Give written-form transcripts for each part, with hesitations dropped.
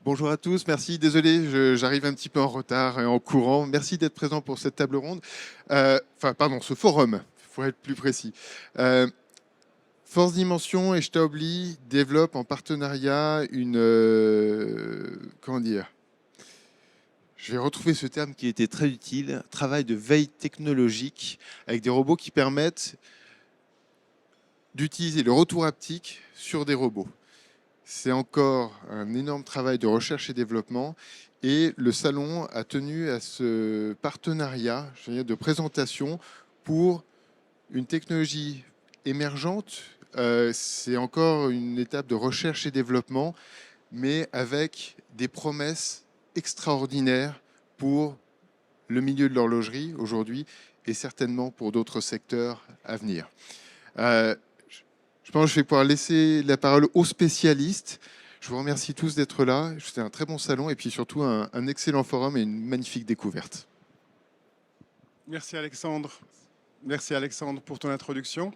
Bonjour à tous, merci. Désolé, j'arrive un petit peu en retard et en courant. Merci d'être présent pour cette table ronde. Pardon, ce forum, il faut être plus précis. Euh, Force Dimension et Staubli développent en partenariat une... comment dire? Je vais retrouver ce terme qui était très utile. Travail de veille technologique avec des robots qui permettent d'utiliser le retour haptique sur des robots. C'est encore un énorme travail de recherche et développement. Et le salon a tenu à ce partenariat, je veux dire, de présentation pour une technologie émergente. C'est encore une étape de recherche et développement, mais avec des promesses extraordinaires pour le milieu de l'horlogerie aujourd'hui et certainement pour d'autres secteurs à venir. Euh, je pense que je vais pouvoir laisser la parole aux spécialistes. Je vous remercie tous d'être là. C'était un très bon salon et puis surtout un excellent forum et une magnifique découverte. Merci Alexandre. Merci Alexandre pour ton introduction.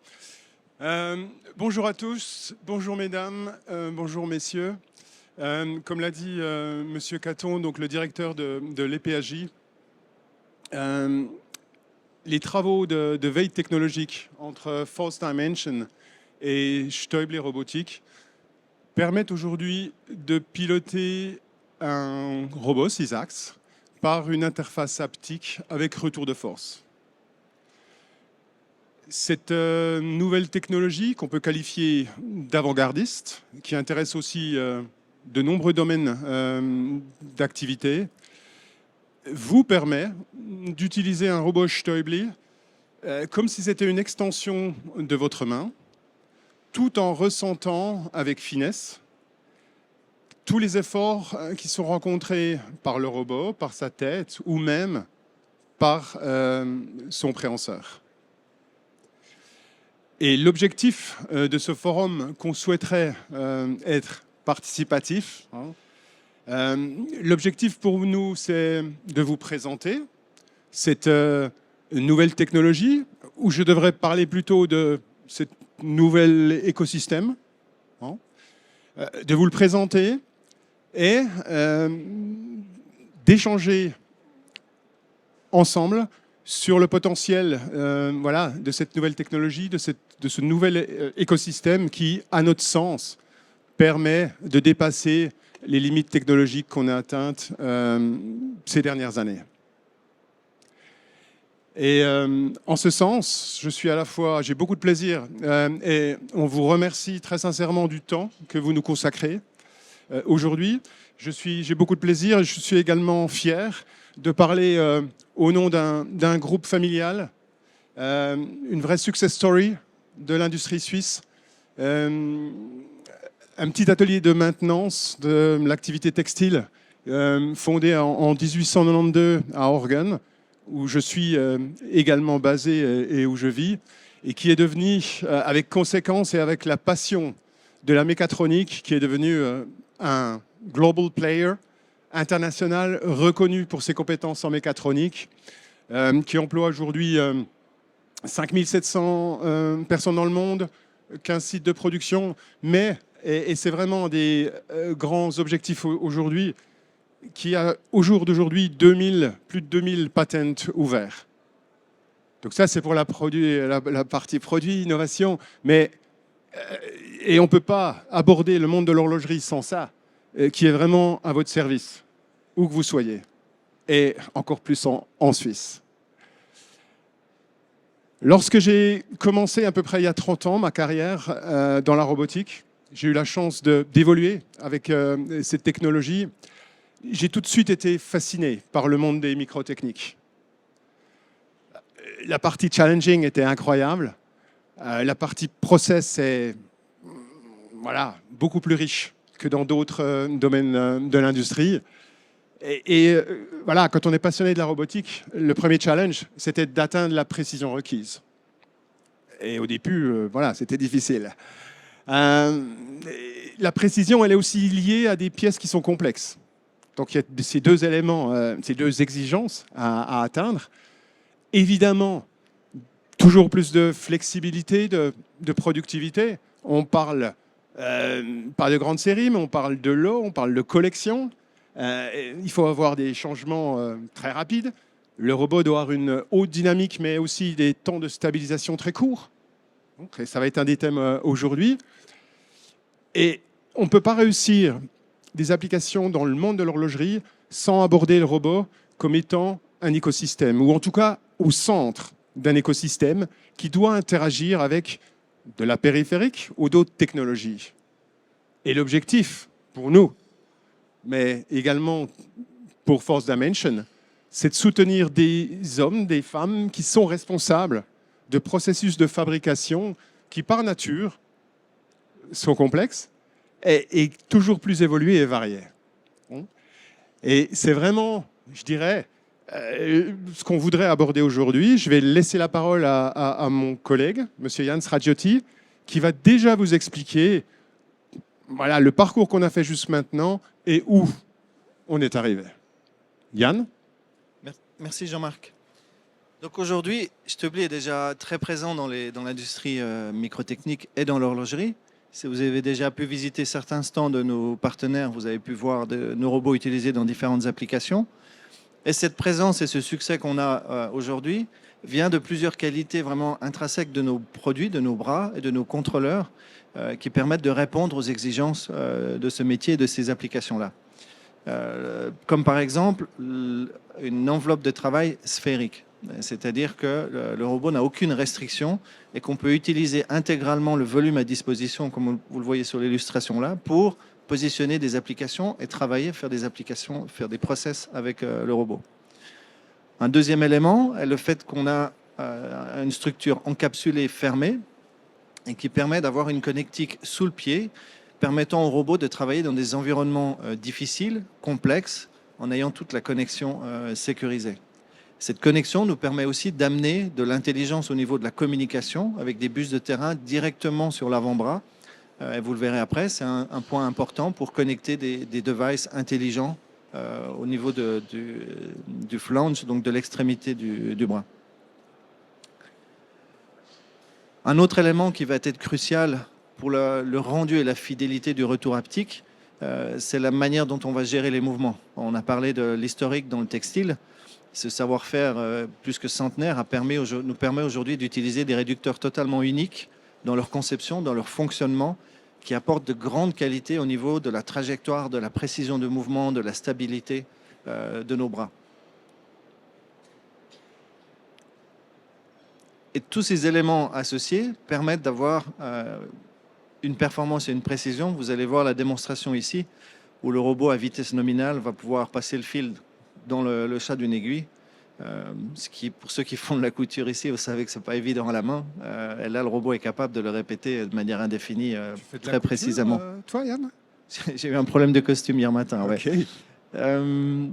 Bonjour à tous, bonjour mesdames, bonjour messieurs. Comme l'a dit Monsieur Caton, donc le directeur de l'EPAJ, les travaux de veille technologique entre Force Dimension et Staubli Robotique permettent aujourd'hui de piloter un robot 6 axes par une interface haptique avec retour de force. Cette nouvelle technologie qu'on peut qualifier d'avant-gardiste, qui intéresse aussi de nombreux domaines d'activité, vous permet d'utiliser un robot Staubli comme si c'était une extension de votre main, tout en ressentant avec finesse tous les efforts qui sont rencontrés par le robot, par sa tête ou même par son préhenseur. Et l'objectif de ce forum qu'on souhaiterait être participatif, l'objectif pour nous, c'est de vous présenter cette nouvelle technologie, où je devrais parler plutôt de ce nouvel écosystème, de vous le présenter et d'échanger ensemble sur le potentiel de cette nouvelle technologie, de ce nouvel écosystème qui, à notre sens, permet de dépasser les limites technologiques qu'on a atteintes ces dernières années. Et en ce sens, j'ai beaucoup de plaisir et on vous remercie très sincèrement du temps que vous nous consacrez aujourd'hui. J'ai beaucoup de plaisir et je suis également fier de parler au nom d'un groupe familial, une vraie success story de l'industrie suisse, un petit atelier de maintenance de l'activité textile fondé en 1892 à Orgen, où je suis également basé et où je vis, et qui est devenu, avec conséquence et avec la passion de la mécatronique, qui est devenu un global player international reconnu pour ses compétences en mécatronique, qui emploie aujourd'hui 5700 personnes dans le monde, 15 sites de production, mais, et c'est vraiment des grands objectifs aujourd'hui, qui a au jour d'aujourd'hui plus de 2000 patents ouverts. Donc ça, c'est pour la partie produit, innovation, mais et on ne peut pas aborder le monde de l'horlogerie sans ça, qui est vraiment à votre service, où que vous soyez, et encore plus en Suisse. Lorsque j'ai commencé à peu près il y a 30 ans ma carrière dans la robotique, j'ai eu la chance d'évoluer avec cette technologie. J'ai tout de suite été fasciné par le monde des microtechniques. La partie challenging était incroyable. La partie process est beaucoup plus riche que dans d'autres domaines de l'industrie. Et quand on est passionné de la robotique, le premier challenge, c'était d'atteindre la précision requise. Et au début, c'était difficile. La précision, elle est aussi liée à des pièces qui sont complexes. Donc il y a ces deux éléments, ces deux exigences à atteindre. Évidemment, toujours plus de flexibilité, de productivité. On parle Pas de grande série, mais on parle de lot, on parle de collection. Il faut avoir des changements très rapides. Le robot doit avoir une haute dynamique, mais aussi des temps de stabilisation très courts. Donc, ça va être un des thèmes aujourd'hui. Et on ne peut pas réussir des applications dans le monde de l'horlogerie sans aborder le robot comme étant un écosystème, ou en tout cas au centre d'un écosystème qui doit interagir avec de la périphérique ou d'autres technologies. Et l'objectif pour nous, mais également pour Force Dimension, c'est de soutenir des hommes, des femmes qui sont responsables de processus de fabrication qui, par nature, sont complexes et toujours plus évolués et variés. Et c'est vraiment, je dirais, ce qu'on voudrait aborder aujourd'hui. Je vais laisser la parole à mon collègue, M. Yann Sragiotti, qui va déjà vous expliquer voilà, le parcours qu'on a fait juste maintenant et où on est arrivé. Yann? Merci Jean-Marc. Donc aujourd'hui, Stubli est déjà très présent dans l'industrie microtechnique et dans l'horlogerie. Si vous avez déjà pu visiter certains stands de nos partenaires, vous avez pu voir nos robots utilisés dans différentes applications. Et cette présence et ce succès qu'on a aujourd'hui vient de plusieurs qualités vraiment intrinsèques de nos produits, de nos bras et de nos contrôleurs qui permettent de répondre aux exigences de ce métier et de ces applications-là. Comme par exemple une enveloppe de travail sphérique. C'est-à-dire que le robot n'a aucune restriction et qu'on peut utiliser intégralement le volume à disposition, comme vous le voyez sur l'illustration là, pour positionner des applications et travailler, faire des applications, faire des process avec le robot. Un deuxième élément est le fait qu'on a une structure encapsulée fermée et qui permet d'avoir une connectique sous le pied, permettant au robot de travailler dans des environnements difficiles, complexes, en ayant toute la connexion sécurisée. Cette connexion nous permet aussi d'amener de l'intelligence au niveau de la communication avec des bus de terrain directement sur l'avant-bras. Et vous le verrez après, c'est un point important pour connecter des devices intelligents au niveau du flange, donc de l'extrémité du bras. Un autre élément qui va être crucial pour le rendu et la fidélité du retour haptique, c'est la manière dont on va gérer les mouvements. On a parlé de l'historique dans le textile. Ce savoir-faire plus que centenaire nous permet aujourd'hui d'utiliser des réducteurs totalement uniques dans leur conception, dans leur fonctionnement, qui apportent de grandes qualités au niveau de la trajectoire, de la précision de mouvement, de la stabilité de nos bras. Et tous ces éléments associés permettent d'avoir une performance et une précision. Vous allez voir la démonstration ici, où le robot à vitesse nominale va pouvoir passer le fil dans le chat d'une aiguille. Ce qui, pour ceux qui font de la couture ici, vous savez que ce n'est pas évident à la main. Et là, le robot est capable de le répéter de manière indéfinie, très précisément. Toi, Yann? J'ai eu un problème de costume hier matin. Okay. Ouais.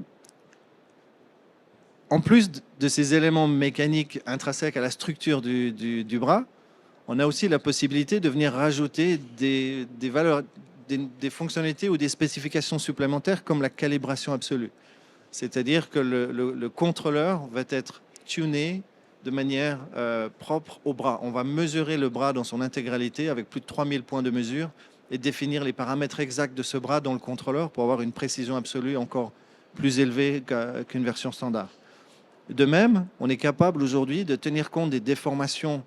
En plus de ces éléments mécaniques intrinsèques à la structure du bras, on a aussi la possibilité de venir rajouter des valeurs, des fonctionnalités ou des spécifications supplémentaires comme la calibration absolue. C'est-à-dire que le contrôleur va être tuné de manière propre au bras. On va mesurer le bras dans son intégralité avec plus de 3000 points de mesure et définir les paramètres exacts de ce bras dans le contrôleur pour avoir une précision absolue encore plus élevée qu'une version standard. De même, on est capable aujourd'hui de tenir compte des déformations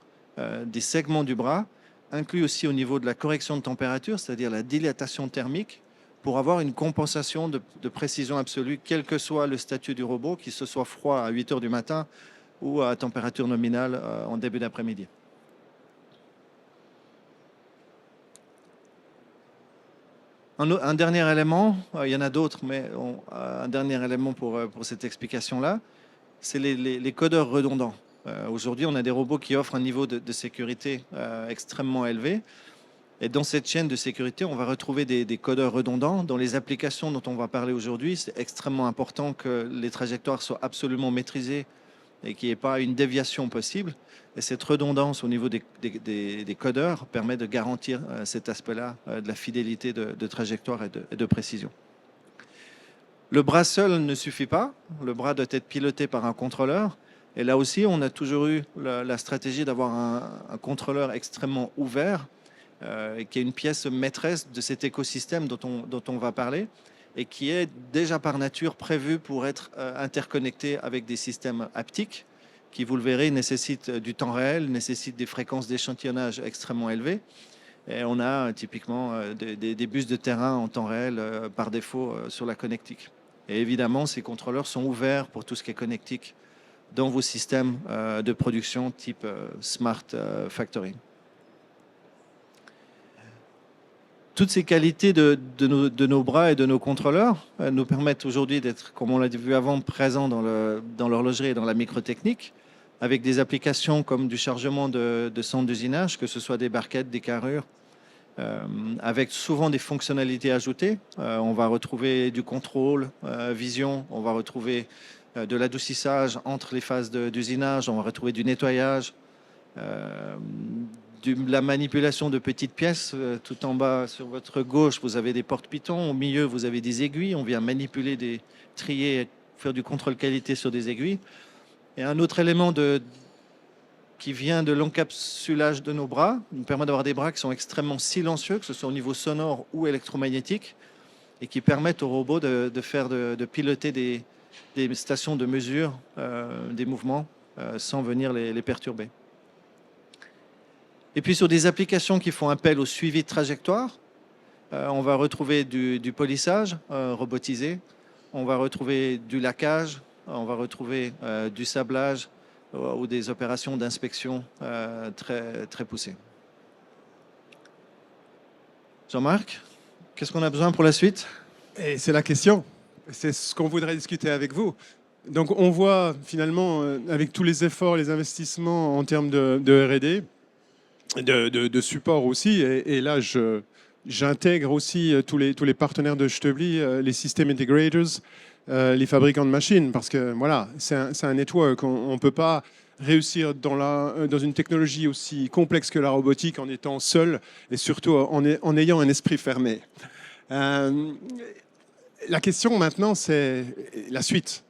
des segments du bras, inclus aussi au niveau de la correction de température, c'est-à-dire la dilatation thermique, pour avoir une compensation de précision absolue, quel que soit le statut du robot, qu'il se soit froid à 8 heures du matin ou à température nominale en début d'après-midi. Un dernier élément, il y en a d'autres, mais un dernier élément pour cette explication-là, c'est les codeurs redondants. Aujourd'hui, on a des robots qui offrent un niveau de sécurité extrêmement élevé. Et dans cette chaîne de sécurité, on va retrouver des codeurs redondants. Dans les applications dont on va parler aujourd'hui, c'est extrêmement important que les trajectoires soient absolument maîtrisées et qu'il n'y ait pas une déviation possible. Et cette redondance au niveau des codeurs permet de garantir cet aspect-là de la fidélité de trajectoire et de précision. Le bras seul ne suffit pas. Le bras doit être piloté par un contrôleur. Et là aussi, on a toujours eu la stratégie d'avoir un contrôleur extrêmement ouvert qui est une pièce maîtresse de cet écosystème dont on va parler et qui est déjà par nature prévu pour être interconnecté avec des systèmes haptiques qui, vous le verrez, nécessitent du temps réel, nécessitent des fréquences d'échantillonnage extrêmement élevées. Et on a typiquement des bus de terrain en temps réel par défaut sur la connectique. Et évidemment, ces contrôleurs sont ouverts pour tout ce qui est connectique dans vos systèmes de production type Smart Factory. Toutes ces qualités de nos bras et de nos contrôleurs nous permettent aujourd'hui d'être, comme on l'a vu avant, présents dans l'horlogerie et dans la microtechnique, avec des applications comme du chargement de centres d'usinage, que ce soit des barquettes, des carrures, avec souvent des fonctionnalités ajoutées. On va retrouver du contrôle, vision, on va retrouver de l'adoucissage entre les phases d'usinage, on va retrouver du nettoyage, de la manipulation de petites pièces. Tout en bas sur votre gauche, vous avez des portes pitons. Au milieu, vous avez des aiguilles. On vient manipuler, trier, faire du contrôle qualité sur des aiguilles. Et un autre élément qui vient de l'encapsulage de nos bras nous permet d'avoir des bras qui sont extrêmement silencieux, que ce soit au niveau sonore ou électromagnétique, et qui permettent au robot de piloter des stations de mesure des mouvements sans venir les perturber. Et puis sur des applications qui font appel au suivi de trajectoire, on va retrouver du polissage robotisé, on va retrouver du laquage, on va retrouver du sablage ou des opérations d'inspection très, très poussées. Jean-Marc, qu'est-ce qu'on a besoin pour la suite? Et c'est la question. C'est ce qu'on voudrait discuter avec vous. Donc on voit finalement, avec tous les efforts, les investissements en termes de R&D, de support aussi, et là j'intègre aussi tous les partenaires de Stübli, les system integrators, les fabricants de machines, parce que voilà, c'est un network. On ne peut pas réussir dans une technologie aussi complexe que la robotique en étant seul et surtout en ayant un esprit fermé. La question maintenant, c'est la suite.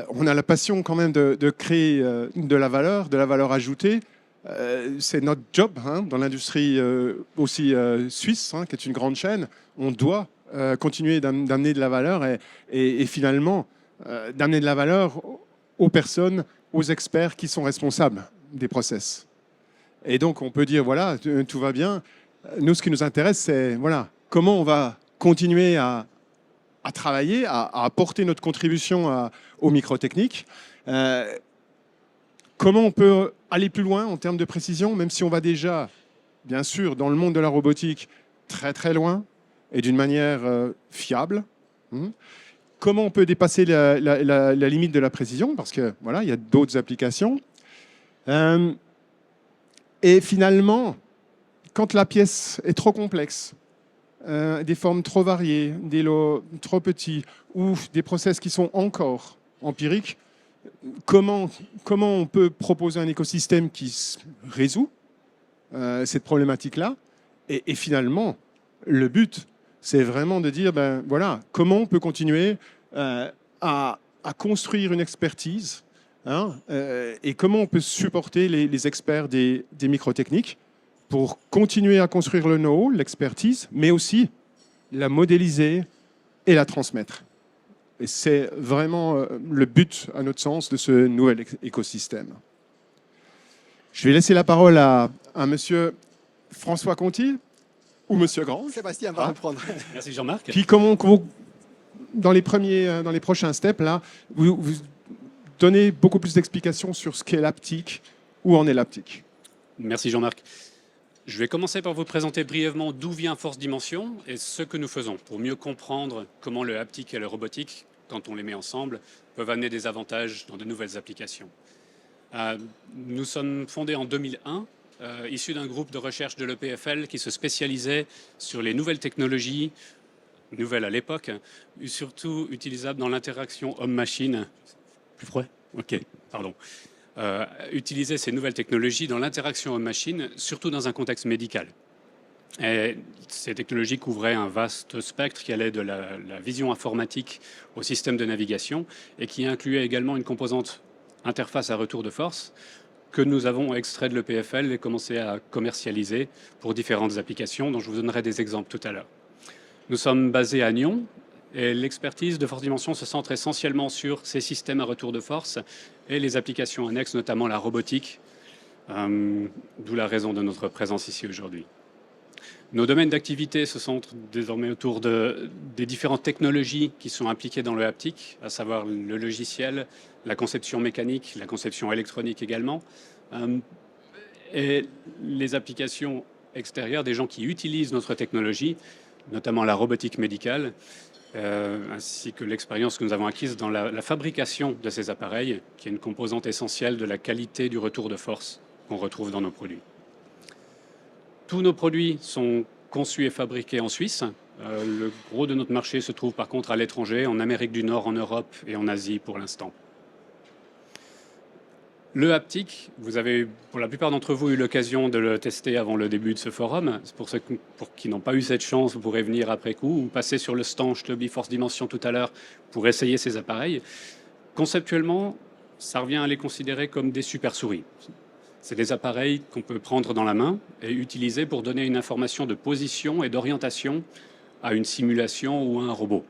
On a la passion quand même de créer de la valeur ajoutée. C'est notre job dans l'industrie aussi suisse, qui est une grande chaîne. On doit continuer d'amener de la valeur et finalement d'amener de la valeur aux personnes, aux experts qui sont responsables des process. Et donc on peut dire, voilà, tout va bien. Nous, ce qui nous intéresse, c'est voilà, comment on va continuer à travailler, à apporter notre contribution aux microtechniques. Comment on peut aller plus loin en termes de précision, même si on va déjà, bien sûr, dans le monde de la robotique, très très loin et d'une manière fiable. Comment on peut dépasser la limite de la précision, parce que voilà, il y a d'autres applications. Et finalement, quand la pièce est trop complexe, des formes trop variées, des lots trop petits ou des process qui sont encore empiriques, comment on peut proposer un écosystème qui résout cette problématique-là et finalement, le but, c'est vraiment de dire, ben voilà, comment on peut continuer à construire une expertise et comment on peut supporter les experts des microtechniques pour continuer à construire le know-how, l'expertise, mais aussi la modéliser et la transmettre. Et c'est vraiment le but, à notre sens, de ce nouvel écosystème. Je vais laisser la parole à monsieur François Conti ou monsieur Grange. Sébastien va reprendre. Merci Jean-Marc. Puis dans les prochains steps, là, vous donnez beaucoup plus d'explications sur ce qu'est l'haptique, où en est l'haptique. Merci Jean-Marc. Je vais commencer par vous présenter brièvement d'où vient Force Dimension et ce que nous faisons pour mieux comprendre comment le haptique et le robotique, quand on les met ensemble, peuvent amener des avantages dans de nouvelles applications. Nous sommes fondés en 2001, issus d'un groupe de recherche de l'EPFL qui se spécialisait sur les nouvelles technologies, nouvelles à l'époque, surtout utilisables dans l'interaction homme-machine. Plus froid ? Ok, pardon. Utiliser ces nouvelles technologies dans l'interaction homme-machine, surtout dans un contexte médical. Et ces technologies couvraient un vaste spectre qui allait de la vision informatique au système de navigation et qui incluait également une composante interface à retour de force que nous avons extrait de l'EPFL et commencé à commercialiser pour différentes applications, dont je vous donnerai des exemples tout à l'heure. Nous sommes basés à Nyon et l'expertise de Force Dimension se centre essentiellement sur ces systèmes à retour de force et les applications annexes, notamment la robotique, d'où la raison de notre présence ici aujourd'hui. Nos domaines d'activité se centrent désormais autour des différentes technologies qui sont impliquées dans le haptique, à savoir le logiciel, la conception mécanique, la conception électronique également, et les applications extérieures des gens qui utilisent notre technologie, notamment la robotique médicale, ainsi que l'expérience que nous avons acquise dans la fabrication de ces appareils, qui est une composante essentielle de la qualité du retour de force qu'on retrouve dans nos produits. Tous nos produits sont conçus et fabriqués en Suisse. Le gros de notre marché se trouve par contre à l'étranger, en Amérique du Nord, en Europe et en Asie pour l'instant. Le haptique, vous avez pour la plupart d'entre vous eu l'occasion de le tester avant le début de ce forum. Pour ceux qui n'ont pas eu cette chance, vous pourrez venir après coup ou passer sur le stand Stubby Force Dimension tout à l'heure pour essayer ces appareils. Conceptuellement, ça revient à les considérer comme des super souris. C'est des appareils qu'on peut prendre dans la main et utiliser pour donner une information de position et d'orientation à une simulation ou à un robot.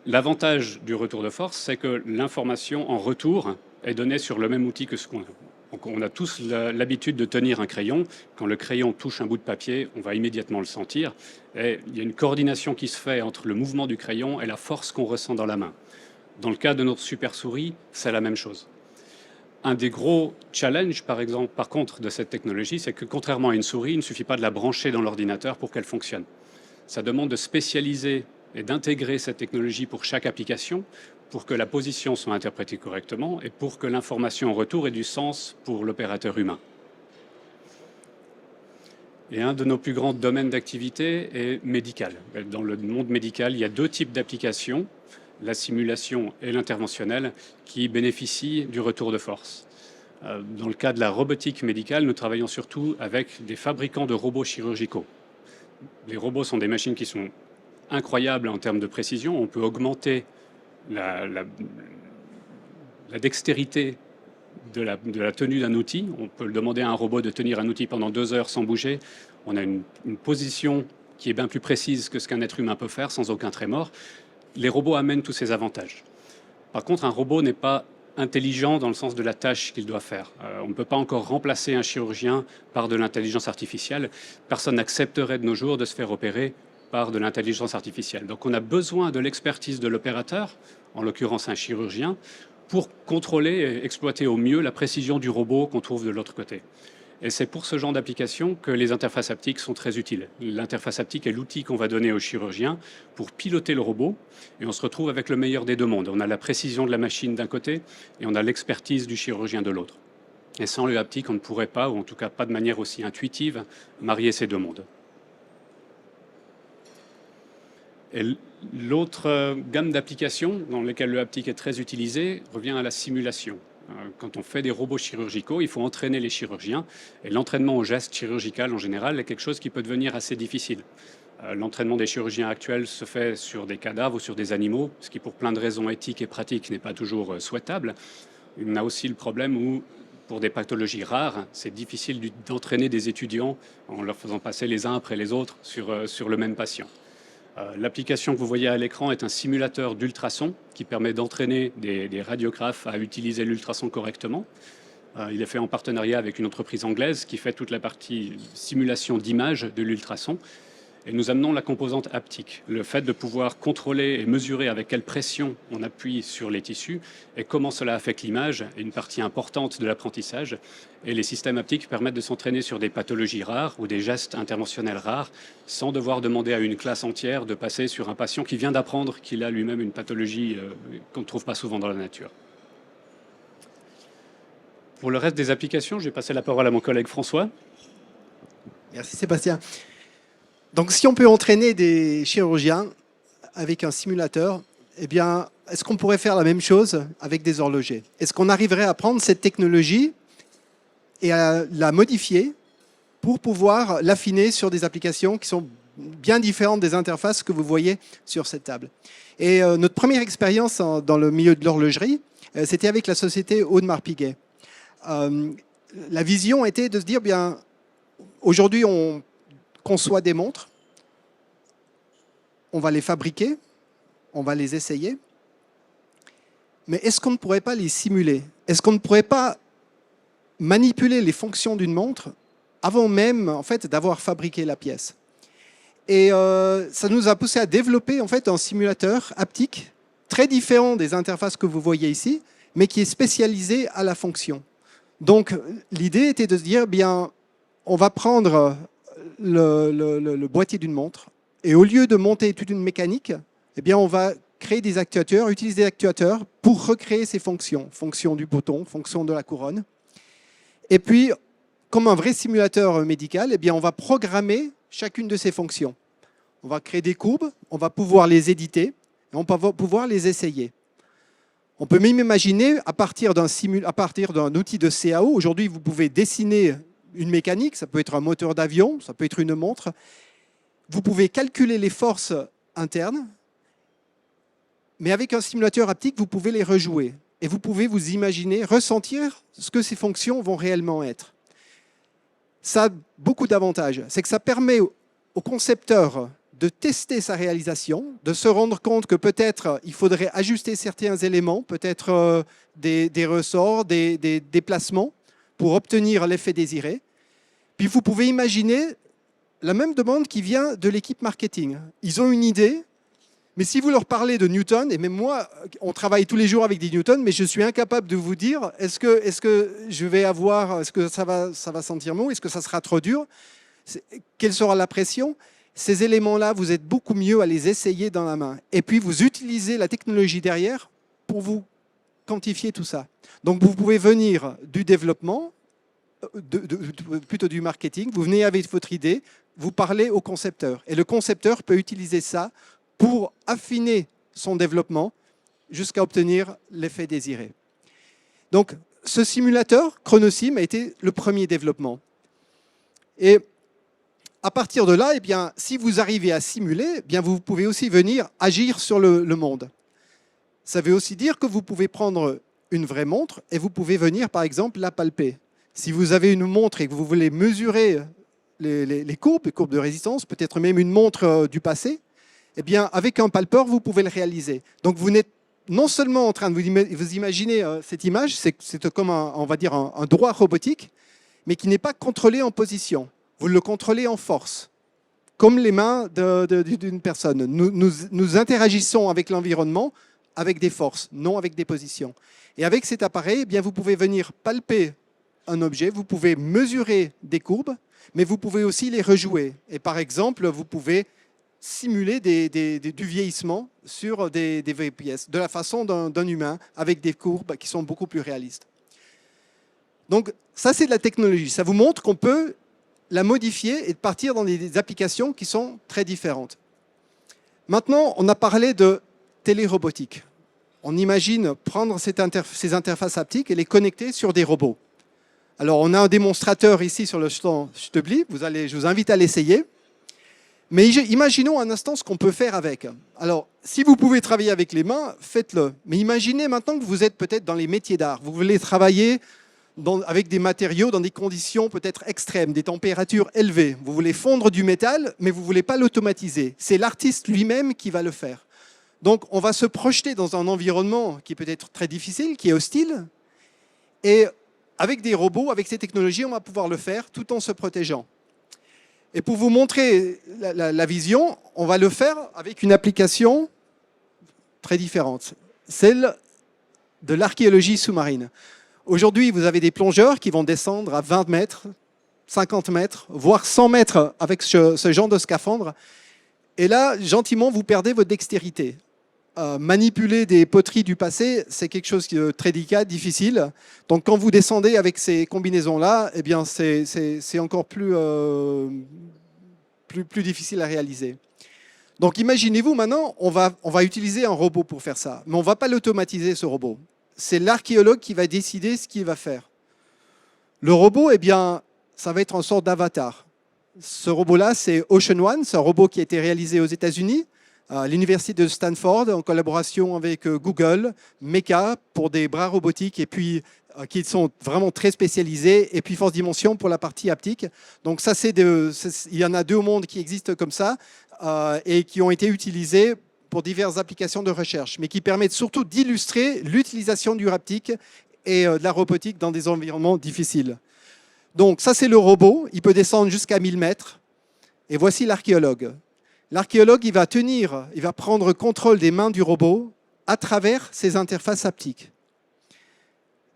L'avantage du retour de force, c'est que l'information en retour est donnée sur le même outil que ce qu'on a. Donc on a tous l'habitude de tenir un crayon. Quand le crayon touche un bout de papier, on va immédiatement le sentir. Et il y a une coordination qui se fait entre le mouvement du crayon et la force qu'on ressent dans la main. Dans le cas de notre super souris, c'est la même chose. Un des gros challenges, par contre, de cette technologie, c'est que contrairement à une souris, il ne suffit pas de la brancher dans l'ordinateur pour qu'elle fonctionne. Ça demande de spécialiser et d'intégrer cette technologie pour chaque application, pour que la position soit interprétée correctement et pour que l'information en retour ait du sens pour l'opérateur humain. Et un de nos plus grands domaines d'activité est médical. Dans le monde médical, il y a deux types d'applications, la simulation et l'interventionnel, qui bénéficient du retour de force. Dans le cas de la robotique médicale, nous travaillons surtout avec des fabricants de robots chirurgicaux. Les robots sont des machines qui sont incroyables en termes de précision. On peut augmenter la dextérité de la tenue d'un outil. On peut demander à un robot de tenir un outil pendant 2 heures sans bouger. On a une position qui est bien plus précise que ce qu'un être humain peut faire sans aucun trémor. Les robots amènent tous ces avantages. Par contre, un robot n'est pas intelligent dans le sens de la tâche qu'il doit faire. On ne peut pas encore remplacer un chirurgien par de l'intelligence artificielle. Personne n'accepterait de nos jours de se faire opérer par de l'intelligence artificielle. Donc on a besoin de l'expertise de l'opérateur, en l'occurrence un chirurgien, pour contrôler et exploiter au mieux la précision du robot qu'on trouve de l'autre côté. Et c'est pour ce genre d'application que les interfaces haptiques sont très utiles. L'interface haptique est l'outil qu'on va donner au chirurgien pour piloter le robot. Et on se retrouve avec le meilleur des deux mondes. On a la précision de la machine d'un côté et on a l'expertise du chirurgien de l'autre. Et sans le haptique, on ne pourrait pas, ou en tout cas pas de manière aussi intuitive, marier ces deux mondes. Et l'autre gamme d'applications dans lesquelles le haptique est très utilisé revient à la simulation. Quand on fait des robots chirurgicaux, il faut entraîner les chirurgiens. Et l'entraînement au geste chirurgical, en général, est quelque chose qui peut devenir assez difficile. L'entraînement des chirurgiens actuels se fait sur des cadavres ou sur des animaux, ce qui, pour plein de raisons éthiques et pratiques, n'est pas toujours souhaitable. On a aussi le problème où, pour des pathologies rares, c'est difficile d'entraîner des étudiants en leur faisant passer les uns après les autres sur le même patient. L'application que vous voyez à l'écran est un simulateur d'ultrasons qui permet d'entraîner des radiographes à utiliser l'ultrason correctement. Il est fait en partenariat avec une entreprise anglaise qui fait toute la partie simulation d'image de l'ultrason. Et nous amenons la composante haptique, le fait de pouvoir contrôler et mesurer avec quelle pression on appuie sur les tissus et comment cela affecte l'image est une partie importante de l'apprentissage. Et les systèmes haptiques permettent de s'entraîner sur des pathologies rares ou des gestes interventionnels rares sans devoir demander à une classe entière de passer sur un patient qui vient d'apprendre qu'il a lui-même une pathologie qu'on ne trouve pas souvent dans la nature. Pour le reste des applications, je vais passer la parole à mon collègue François. Merci Sébastien. Donc si on peut entraîner des chirurgiens avec un simulateur, eh bien, est-ce qu'on pourrait faire la même chose avec des horlogers? Est-ce qu'on arriverait à prendre cette technologie et à la modifier pour pouvoir l'affiner sur des applications qui sont bien différentes des interfaces que vous voyez sur cette table? Et notre première expérience dans le milieu de l'horlogerie, c'était avec la société Audemars Piguet. la vision était de se dire, bien, aujourd'hui, on conçoit des montres, on va les fabriquer, on va les essayer, mais est-ce qu'on ne pourrait pas les simuler? Est-ce qu'on ne pourrait pas manipuler les fonctions d'une montre avant même en fait, d'avoir fabriqué la pièce? Et ça nous a poussé à développer en fait, un simulateur haptique très différent des interfaces que vous voyez ici, mais qui est spécialisé à la fonction. Donc l'idée était de se dire, bien, on va prendre le boîtier d'une montre, et au lieu de monter toute une mécanique, eh bien, on va créer des actuateurs, utiliser des actuateurs pour recréer ces fonctions. Fonction du bouton, fonction de la couronne. Et puis, comme un vrai simulateur médical, eh bien, on va programmer chacune de ces fonctions. On va créer des courbes, on va pouvoir les éditer, et on va pouvoir les essayer. On peut même imaginer, à partir d'un outil de CAO, aujourd'hui, vous pouvez dessiner une mécanique, ça peut être un moteur d'avion, ça peut être une montre. Vous pouvez calculer les forces internes, mais avec un simulateur haptique, vous pouvez les rejouer. Et vous pouvez vous imaginer, ressentir ce que ces fonctions vont réellement être. Ça a beaucoup d'avantages. C'est que ça permet au concepteur de tester sa réalisation, de se rendre compte que peut-être il faudrait ajuster certains éléments, peut-être des ressorts, des déplacements, pour obtenir l'effet désiré. Puis vous pouvez imaginer la même demande qui vient de l'équipe marketing. Ils ont une idée, mais si vous leur parlez de Newton, et même moi, on travaille tous les jours avec des Newton, mais je suis incapable de vous dire est-ce que je vais avoir, est-ce que ça va sentir mou, est-ce que ça sera trop dur, quelle sera la pression? Ces éléments-là, vous êtes beaucoup mieux à les essayer dans la main. Et puis, vous utilisez la technologie derrière pour vous quantifier tout ça. Donc, vous pouvez venir du développement, plutôt du marketing, vous venez avec votre idée, vous parlez au concepteur. Et le concepteur peut utiliser ça pour affiner son développement jusqu'à obtenir l'effet désiré. Donc, ce simulateur, Chronosim, a été le premier développement. Et à partir de là, eh bien, si vous arrivez à simuler, eh bien, vous pouvez aussi venir agir sur le monde. Ça veut aussi dire que vous pouvez prendre une vraie montre et vous pouvez venir, par exemple, la palper. Si vous avez une montre et que vous voulez mesurer les courbes de résistance, peut-être même une montre du passé, eh bien, avec un palpeur, vous pouvez le réaliser. Donc, vous n'êtes non seulement en train de vous imaginer cette image, c'est comme on va dire un droit robotique, mais qui n'est pas contrôlé en position. Vous le contrôlez en force, comme les mains d'une personne. Nous interagissons avec l'environnement avec des forces, non avec des positions. Et avec cet appareil, eh bien, vous pouvez venir palper un objet, vous pouvez mesurer des courbes, mais vous pouvez aussi les rejouer. Et par exemple, vous pouvez simuler du vieillissement sur des vraies pièces, de la façon d'un humain, avec des courbes qui sont beaucoup plus réalistes. Donc ça, c'est de la technologie. Ça vous montre qu'on peut la modifier et partir dans des applications qui sont très différentes. Maintenant, on a parlé de télérobotique. On imagine prendre ces interfaces haptiques et les connecter sur des robots. Alors, on a un démonstrateur ici sur le stand Stubli. Je vous invite à l'essayer. Mais imaginons un instant ce qu'on peut faire avec. Alors, si vous pouvez travailler avec les mains, faites-le. Mais imaginez maintenant que vous êtes peut-être dans les métiers d'art. Vous voulez travailler avec des matériaux dans des conditions peut-être extrêmes, des températures élevées. Vous voulez fondre du métal, mais vous ne voulez pas l'automatiser. C'est l'artiste lui-même qui va le faire. Donc, on va se projeter dans un environnement qui peut être très difficile, qui est hostile. Et avec des robots, avec ces technologies, on va pouvoir le faire tout en se protégeant. Et pour vous montrer la vision, on va le faire avec une application très différente, celle de l'archéologie sous-marine. Aujourd'hui, vous avez des plongeurs qui vont descendre à 20 mètres, 50 mètres, voire 100 mètres avec ce genre de scaphandre. Et là, gentiment, vous perdez votre dextérité. Manipuler des poteries du passé, c'est quelque chose de très délicat, difficile. Donc, quand vous descendez avec ces combinaisons-là, eh bien, c'est encore plus difficile à réaliser. Donc, imaginez-vous maintenant, on va utiliser un robot pour faire ça, mais on ne va pas l'automatiser, ce robot. C'est l'archéologue qui va décider ce qu'il va faire. Le robot, eh bien, ça va être une sorte d'avatar. Ce robot-là, c'est Ocean One, c'est un robot qui a été réalisé aux États-Unis, à l'université de Stanford, en collaboration avec Google, Mecha pour des bras robotiques, et puis qui sont vraiment très spécialisés, et puis Force Dimension pour la partie haptique. Donc ça, il y en a 2 au monde qui existent comme ça et qui ont été utilisés pour diverses applications de recherche, mais qui permettent surtout d'illustrer l'utilisation du haptique et de la robotique dans des environnements difficiles. Donc ça, c'est le robot. Il peut descendre jusqu'à 1000 mètres. Et voici l'archéologue. L'archéologue, il va prendre contrôle des mains du robot à travers ses interfaces haptiques.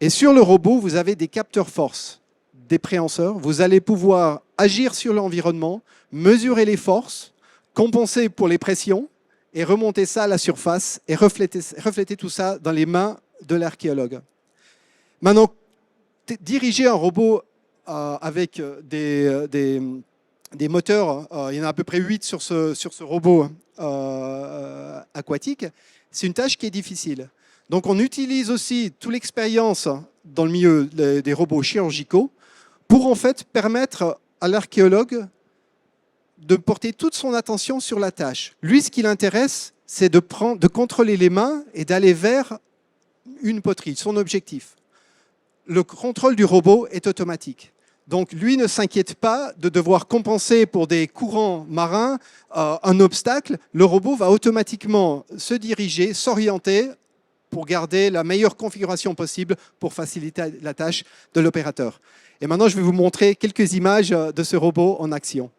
Et sur le robot, vous avez des capteurs force, des préhenseurs. Vous allez pouvoir agir sur l'environnement, mesurer les forces, compenser pour les pressions et remonter ça à la surface et refléter tout ça dans les mains de l'archéologue. Maintenant, diriger un robot avec des moteurs, il y en a à peu près 8 sur ce robot aquatique, c'est une tâche qui est difficile. Donc on utilise aussi toute l'expérience dans le milieu des robots chirurgicaux pour en fait permettre à l'archéologue de porter toute son attention sur la tâche. Lui, ce qui l'intéresse, c'est de contrôler les mains et d'aller vers une poterie, son objectif. Le contrôle du robot est automatique. Donc lui ne s'inquiète pas de devoir compenser pour des courants marins un obstacle. Le robot va automatiquement se diriger, s'orienter pour garder la meilleure configuration possible pour faciliter la tâche de l'opérateur. Et maintenant, je vais vous montrer quelques images de ce robot en action.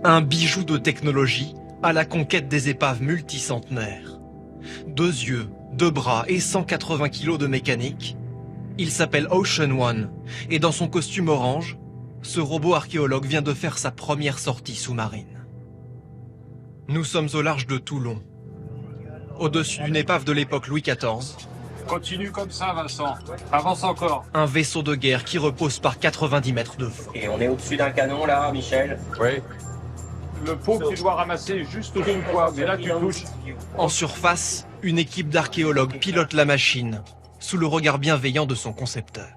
Un bijou de technologie à la conquête des épaves multicentenaires. 2 yeux, 2 bras et 180 kg de mécanique. Il s'appelle Ocean One et dans son costume orange, ce robot archéologue vient de faire sa première sortie sous-marine. Nous sommes au large de Toulon, au-dessus d'une épave de l'époque Louis XIV. Continue comme ça, Vincent. Avance encore. Un vaisseau de guerre qui repose par 90 mètres de fond. Et on est au-dessus d'un canon là, Michel. Oui. Le pot que tu dois ramasser juste au-dessus de toi, mais là tu touches. En surface, une équipe d'archéologues pilote la machine, sous le regard bienveillant de son concepteur.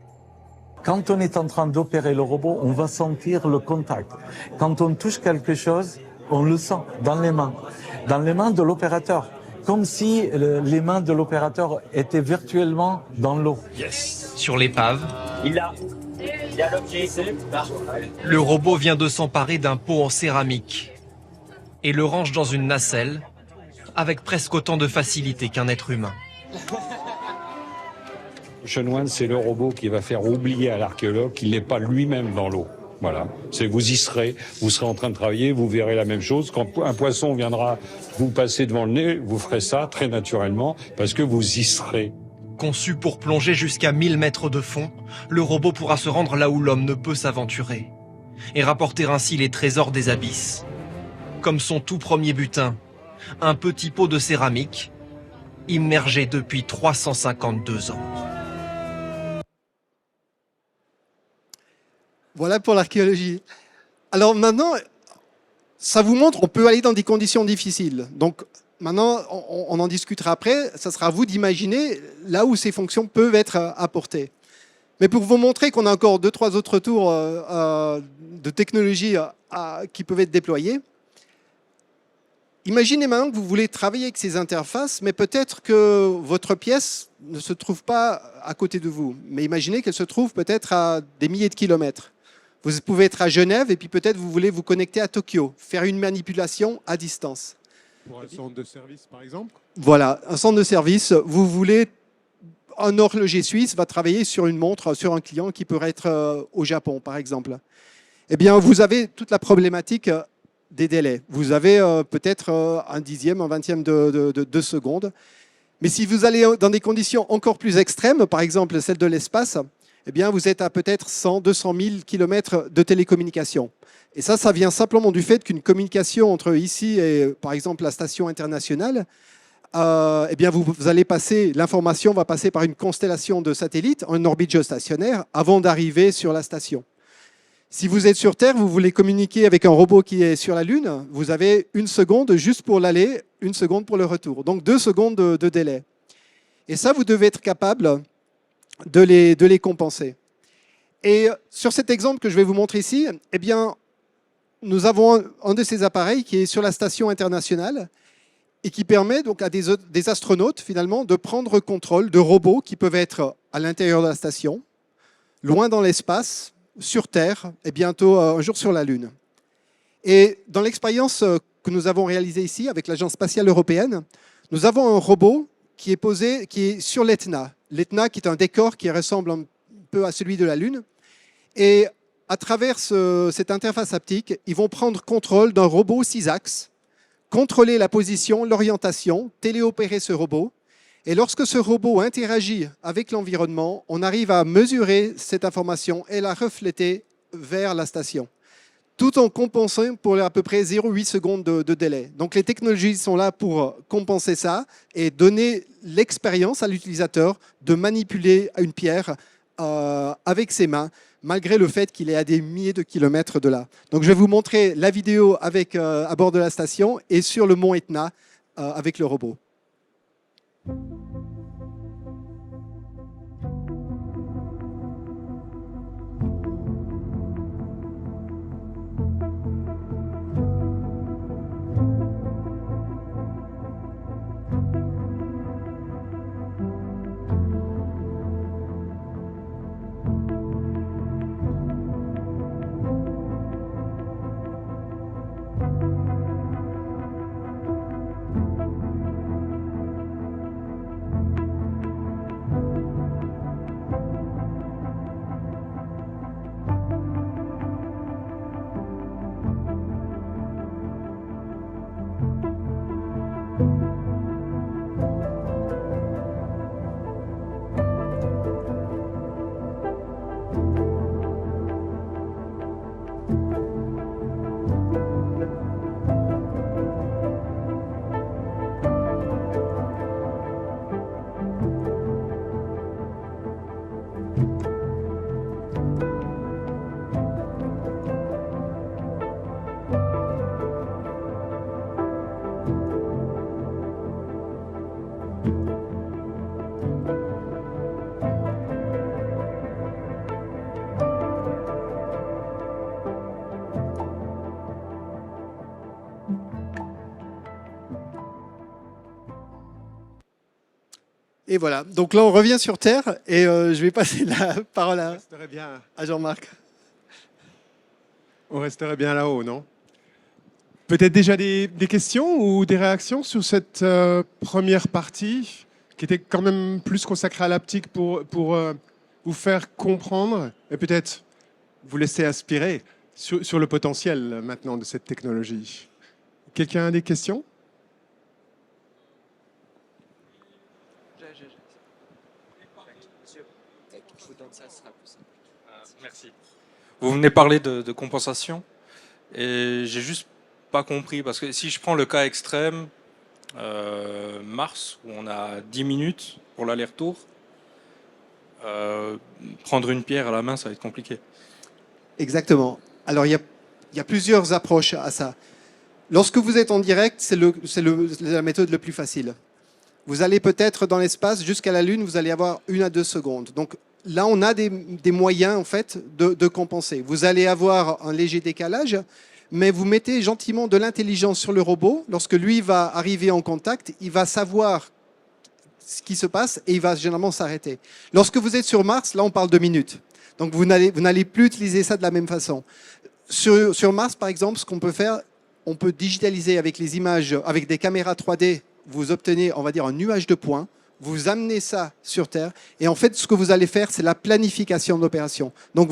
Quand on est en train d'opérer le robot, on va sentir le contact. Quand on touche quelque chose, on le sent dans les mains de l'opérateur. Comme si les mains de l'opérateur étaient virtuellement dans l'eau. Yes. Sur l'épave, Il a l'objet. le robot vient de s'emparer d'un pot en céramique et le range dans une nacelle avec presque autant de facilité qu'un être humain. Ocean One, c'est le robot qui va faire oublier à l'archéologue qu'il n'est pas lui-même dans l'eau. Voilà. Vous serez en train de travailler, vous verrez la même chose. Quand un poisson viendra vous passer devant le nez, vous ferez ça très naturellement parce que vous y serez. Conçu pour plonger jusqu'à 1000 mètres de fond, le robot pourra se rendre là où l'homme ne peut s'aventurer et rapporter ainsi les trésors des abysses. Comme son tout premier butin, un petit pot de céramique immergé depuis 352 ans. Voilà pour l'archéologie. Alors maintenant, ça vous montre qu'on peut aller dans des conditions difficiles. Donc maintenant, on en discutera après. Ça sera à vous d'imaginer là où ces fonctions peuvent être apportées. Mais pour vous montrer qu'on a encore 2-3 autres tours de technologie qui peuvent être déployés, imaginez maintenant que vous voulez travailler avec ces interfaces, mais peut-être que votre pièce ne se trouve pas à côté de vous. Mais imaginez qu'elle se trouve peut-être à des milliers de kilomètres. Vous pouvez être à Genève et puis peut-être vous voulez vous connecter à Tokyo, faire une manipulation à distance. Pour un centre de service, par exemple. Voilà, un centre de service. Vous voulez, un horloger suisse va travailler sur une montre, sur un client qui pourrait être au Japon, par exemple. Eh bien, vous avez toute la problématique des délais. Vous avez peut-être un dixième, un vingtième de seconde. Mais si vous allez dans des conditions encore plus extrêmes, par exemple celle de l'espace, eh bien, vous êtes à peut-être 100, 200 000 km de télécommunication. Et ça vient simplement du fait qu'une communication entre ici et, par exemple, la station internationale, eh bien, vous allez passer, l'information va passer par une constellation de satellites en orbite géostationnaire avant d'arriver sur la station. Si vous êtes sur Terre, vous voulez communiquer avec un robot qui est sur la Lune, vous avez 1 seconde juste pour l'aller, 1 seconde pour le retour. Donc 2 secondes de délai. Et ça, vous devez être capable de les compenser. Et sur cet exemple que je vais vous montrer ici, eh bien, nous avons un de ces appareils qui est sur la station internationale et qui permet donc à des astronautes finalement de prendre contrôle de robots qui peuvent être à l'intérieur de la station, loin dans l'espace, sur Terre et bientôt un jour sur la Lune. Et dans l'expérience que nous avons réalisée ici avec l'Agence spatiale européenne, nous avons un robot qui est posé, qui est sur l'Etna. L'Etna qui est un décor qui ressemble un peu à celui de la Lune. Et à travers cette interface haptique, ils vont prendre contrôle d'un robot 6 axes, contrôler la position, l'orientation, téléopérer ce robot. Et lorsque ce robot interagit avec l'environnement, on arrive à mesurer cette information et la refléter vers la station, tout en compensant pour à peu près 0,8 secondes de délai. Donc les technologies sont là pour compenser ça et donner l'expérience à l'utilisateur de manipuler une pierre avec ses mains, malgré le fait qu'il est à des milliers de kilomètres de là. Donc je vais vous montrer la vidéo avec, à bord de la station et sur le mont Etna avec le robot. Et voilà, donc là on revient sur Terre et je vais passer la parole à Jean-Marc. On resterait bien là-haut, non? Peut-être déjà des questions ou des réactions sur cette première partie qui était quand même plus consacrée à l'haptique pour vous faire comprendre et peut-être vous laisser aspirer sur le potentiel maintenant de cette technologie. Quelqu'un a des questions? Merci. Vous venez parler de compensation et j'ai juste pas compris parce que si je prends le cas extrême, Mars où on a 10 minutes pour l'aller-retour, prendre une pierre à la main ça va être compliqué. Exactement. Alors il y a plusieurs approches à ça. Lorsque vous êtes en direct, c'est la méthode la plus facile. Vous allez peut-être dans l'espace jusqu'à la Lune, vous allez avoir 1 à 2 secondes. Donc là, on a des moyens en fait de compenser. Vous allez avoir un léger décalage, mais vous mettez gentiment de l'intelligence sur le robot. Lorsque lui va arriver en contact, il va savoir ce qui se passe et il va généralement s'arrêter. Lorsque vous êtes sur Mars, là, on parle de minutes. Donc vous n'allez plus utiliser ça de la même façon. Sur Mars, par exemple, ce qu'on peut faire, on peut digitaliser avec les images, avec des caméras 3D. Vous obtenez, on va dire, un nuage de points. Vous amenez ça sur Terre. Et en fait, ce que vous allez faire, c'est la planification de l'opération. Donc,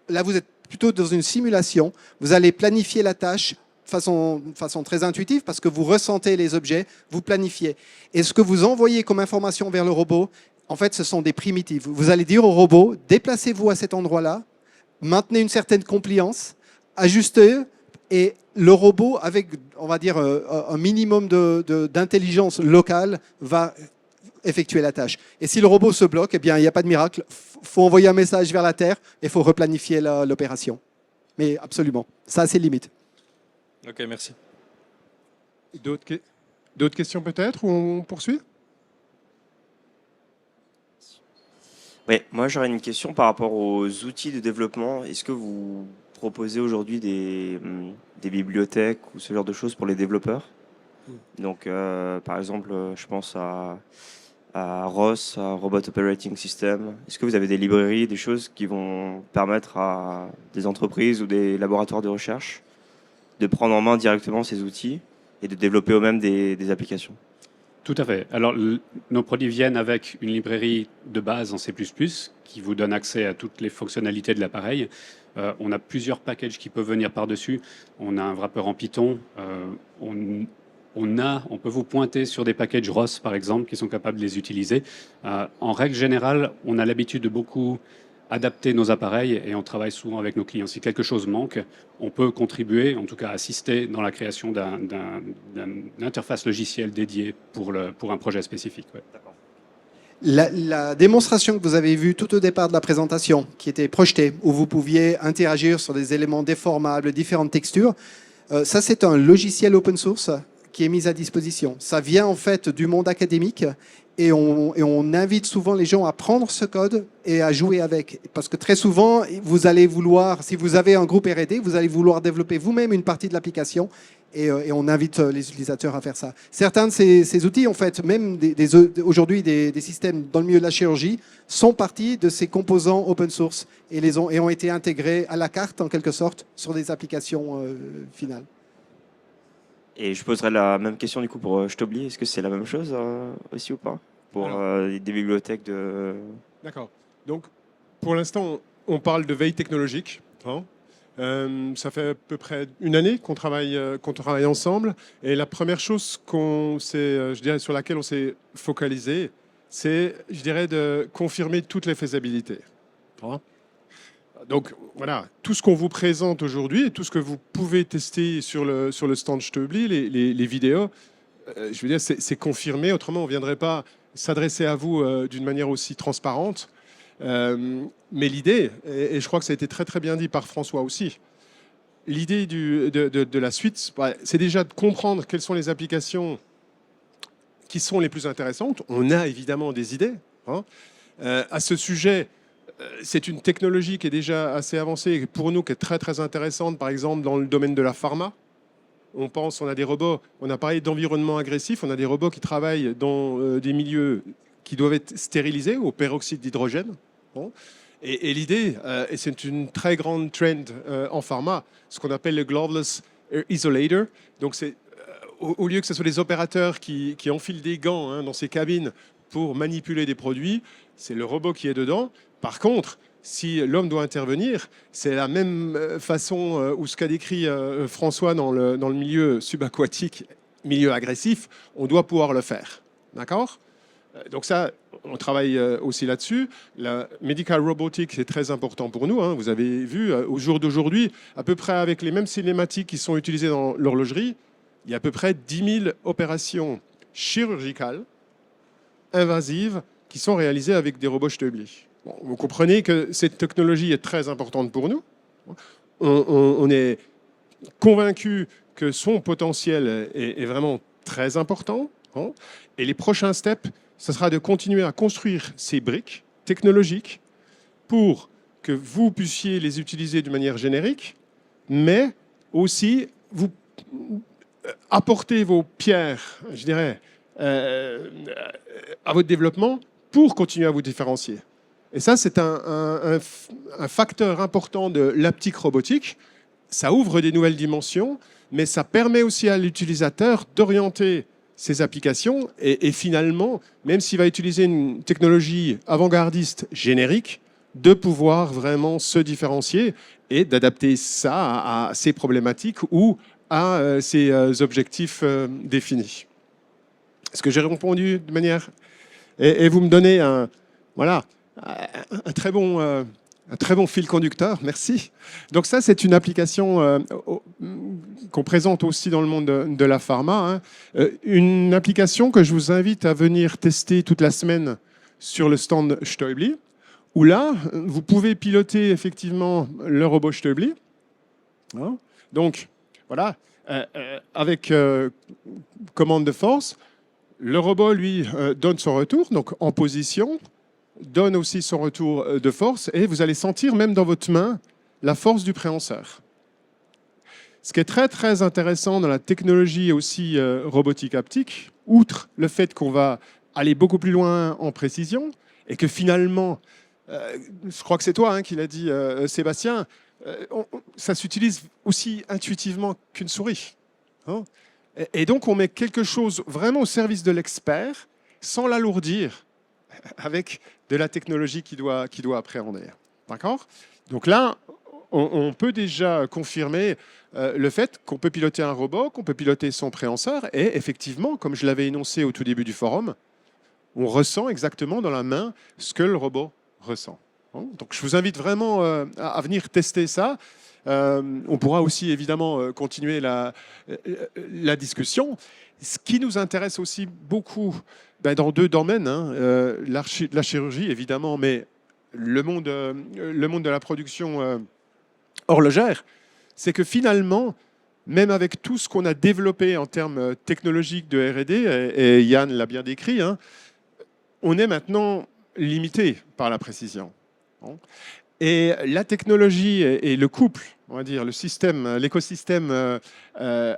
là, vous êtes plutôt dans une simulation. Vous allez planifier la tâche de façon très intuitive parce que vous ressentez les objets, vous planifiez. Et ce que vous envoyez comme information vers le robot, en fait, ce sont des primitives. Vous allez dire au robot, déplacez-vous à cet endroit-là, maintenez une certaine compliance, ajustez. Et le robot, avec, on va dire, un minimum d'intelligence locale, va effectuer la tâche. Et si le robot se bloque, eh bien, il n'y a pas de miracle. Il faut envoyer un message vers la Terre et il faut replanifier l'opération. Mais absolument, ça a ses limites. Ok, merci. D'autres questions peut-être ou on poursuit? Oui, moi j'aurais une question par rapport aux outils de développement. Est-ce que vous proposez aujourd'hui des bibliothèques ou ce genre de choses pour les développeurs? Donc par exemple, je pense à à ROS, à Robot Operating System. Est-ce que vous avez des librairies, des choses qui vont permettre à des entreprises ou des laboratoires de recherche de prendre en main directement ces outils et de développer eux-mêmes des applications? Tout à fait. Alors, nos produits viennent avec une librairie de base en C++ qui vous donne accès à toutes les fonctionnalités de l'appareil. On a plusieurs packages qui peuvent venir par-dessus. On a un wrapper en Python. On peut vous pointer sur des packages ROS, par exemple, qui sont capables de les utiliser. En règle générale, on a l'habitude de beaucoup adapter nos appareils et on travaille souvent avec nos clients. Si quelque chose manque, on peut contribuer, en tout cas assister dans la création d'une interface logicielle dédiée pour un projet spécifique. Ouais. La démonstration que vous avez vue tout au départ de la présentation, qui était projetée, où vous pouviez interagir sur des éléments déformables, différentes textures, ça c'est un logiciel open source qui est mis à disposition. Ça vient en fait du monde académique et on invite souvent les gens à prendre ce code et à jouer avec. Parce que très souvent, vous allez vouloir, si vous avez un groupe R&D, vous allez vouloir développer vous-même une partie de l'application et on invite les utilisateurs à faire ça. Certains de ces outils, en fait, même aujourd'hui des systèmes dans le milieu de la chirurgie, sont partis de ces composants open source et ont été intégrés à la carte, en quelque sorte, sur des applications finales. Et je poserai la même question du coup pour Stobli. Est-ce que c'est la même chose aussi ou pas pour des bibliothèques de... D'accord. Donc, pour l'instant, on parle de veille technologique. Hein. Ça fait à peu près une année qu'on travaille ensemble. Et la première chose sur laquelle on s'est focalisé, c'est, je dirais, de confirmer toutes les faisabilités. Hein. Donc voilà, tout ce qu'on vous présente aujourd'hui et tout ce que vous pouvez tester sur le stand Stobli, les vidéos, je veux dire, c'est confirmé. Autrement, on ne viendrait pas s'adresser à vous d'une manière aussi transparente. Mais l'idée, et je crois que ça a été très très bien dit par François aussi, l'idée de la suite, c'est déjà de comprendre quelles sont les applications qui sont les plus intéressantes. On a évidemment des idées. Hein. À ce sujet, c'est une technologie qui est déjà assez avancée pour nous, qui est très très intéressante, par exemple dans le domaine de la pharma. On a des robots, on a parlé d'environnement agressif, on a des robots qui travaillent dans des milieux qui doivent être stérilisés au peroxyde d'hydrogène. Bon. Et l'idée, et c'est une très grande trend en pharma, ce qu'on appelle le Gloveless Isolator. Donc c'est au lieu que ce soit les opérateurs qui enfilent des gants dans ces cabines pour manipuler des produits, c'est le robot qui est dedans. Par contre, si l'homme doit intervenir, c'est la même façon où ce qu'a décrit François dans le milieu subaquatique, milieu agressif, on doit pouvoir le faire. D'accord ? Donc ça, on travaille aussi là-dessus. La medical robotics est très important pour nous. Hein. Vous avez vu, au jour d'aujourd'hui, à peu près avec les mêmes cinématiques qui sont utilisées dans l'horlogerie, il y a à peu près 10 000 opérations chirurgicales, invasives, qui sont réalisées avec des robots Stobli. Bon, vous comprenez que cette technologie est très importante pour nous. On est convaincu que son potentiel est vraiment très important. Hein. Et les prochains steps, ce sera de continuer à construire ces briques technologiques pour que vous puissiez les utiliser de manière générique, mais aussi vous apporter vos pierres, je dirais, à votre développement pour continuer à vous différencier. Et ça, c'est un facteur important de l'haptique robotique. Ça ouvre des nouvelles dimensions, mais ça permet aussi à l'utilisateur d'orienter ses applications et finalement, même s'il va utiliser une technologie avant-gardiste générique, de pouvoir vraiment se différencier et d'adapter ça à ses problématiques ou à ses objectifs définis. Est-ce que j'ai répondu de manière... Et vous me donnez un très bon fil conducteur, merci. Donc ça, c'est une application qu'on présente aussi dans le monde de la pharma. Hein. Une application que je vous invite à venir tester toute la semaine sur le stand Stobli, où là, vous pouvez piloter effectivement le robot Stobli. Hein. Donc, voilà, avec commande de force, le robot, lui, donne son retour, donc en position, donne aussi son retour de force et vous allez sentir même dans votre main la force du préhenseur. Ce qui est très très intéressant dans la technologie aussi robotique haptique, outre le fait qu'on va aller beaucoup plus loin en précision et que finalement, je crois que c'est toi qui l'as dit, Sébastien, ça s'utilise aussi intuitivement qu'une souris. Hein. Et donc, on met quelque chose vraiment au service de l'expert sans l'alourdir avec de la technologie qui doit appréhender. D'accord ? Donc là, on peut déjà confirmer le fait qu'on peut piloter un robot, qu'on peut piloter son préhenseur, et effectivement, comme je l'avais énoncé au tout début du forum, on ressent exactement dans la main ce que le robot ressent. Donc je vous invite vraiment à venir tester ça. On pourra aussi évidemment continuer la discussion. Ce qui nous intéresse aussi beaucoup dans deux domaines, la chirurgie évidemment, mais le monde de la production horlogère, c'est que finalement, même avec tout ce qu'on a développé en termes technologiques de R&D, et Yann l'a bien décrit, on est maintenant limité par la précision. Et la technologie et le couple, on va dire, l'écosystème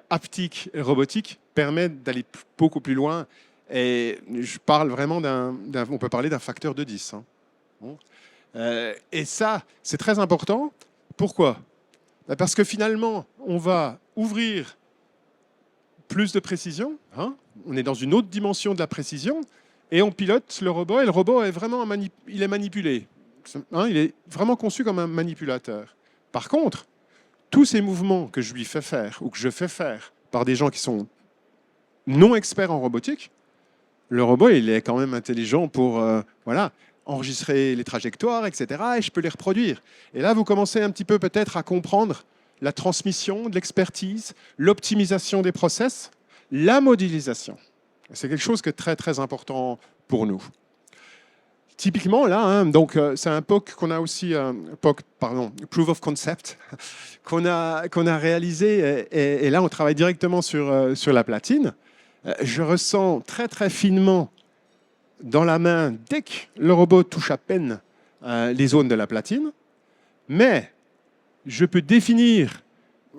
haptique et robotique permettent d'aller beaucoup plus loin. Et je parle vraiment on peut parler d'un facteur de 10. Et ça, c'est très important. Pourquoi ? Parce que finalement, on va ouvrir plus de précision. On est dans une autre dimension de la précision. Et on pilote le robot. Et le robot est vraiment il est manipulé. Il est vraiment conçu comme un manipulateur. Par contre, tous ces mouvements que je lui fais faire ou que je fais faire par des gens qui sont non experts en robotique, le robot, il est quand même intelligent pour enregistrer les trajectoires, etc. Et je peux les reproduire. Et là, vous commencez un petit peu peut-être à comprendre la transmission de l'expertise, l'optimisation des process, la modélisation. C'est quelque chose qui est très, très important pour nous. Typiquement, là, donc c'est un POC qu'on a aussi, Proof of Concept, qu'on a réalisé. Et là, on travaille directement sur la platine. Je ressens très, très finement dans la main, dès que le robot touche à peine les zones de la platine. Mais je peux définir,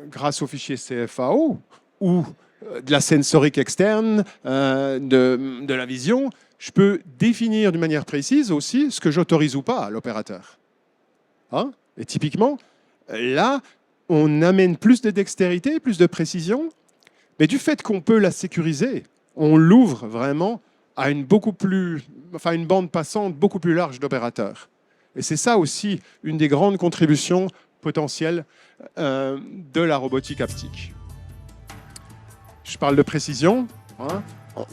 grâce au fichier CFAO, ou de la sensorique externe, de la vision, je peux définir d'une manière précise aussi ce que j'autorise ou pas à l'opérateur. Et typiquement, là, on amène plus de dextérité, plus de précision, mais du fait qu'on peut la sécuriser, on l'ouvre vraiment à une bande passante beaucoup plus large d'opérateurs. Et c'est ça aussi une des grandes contributions potentielles de la robotique haptique. Je parle de précision.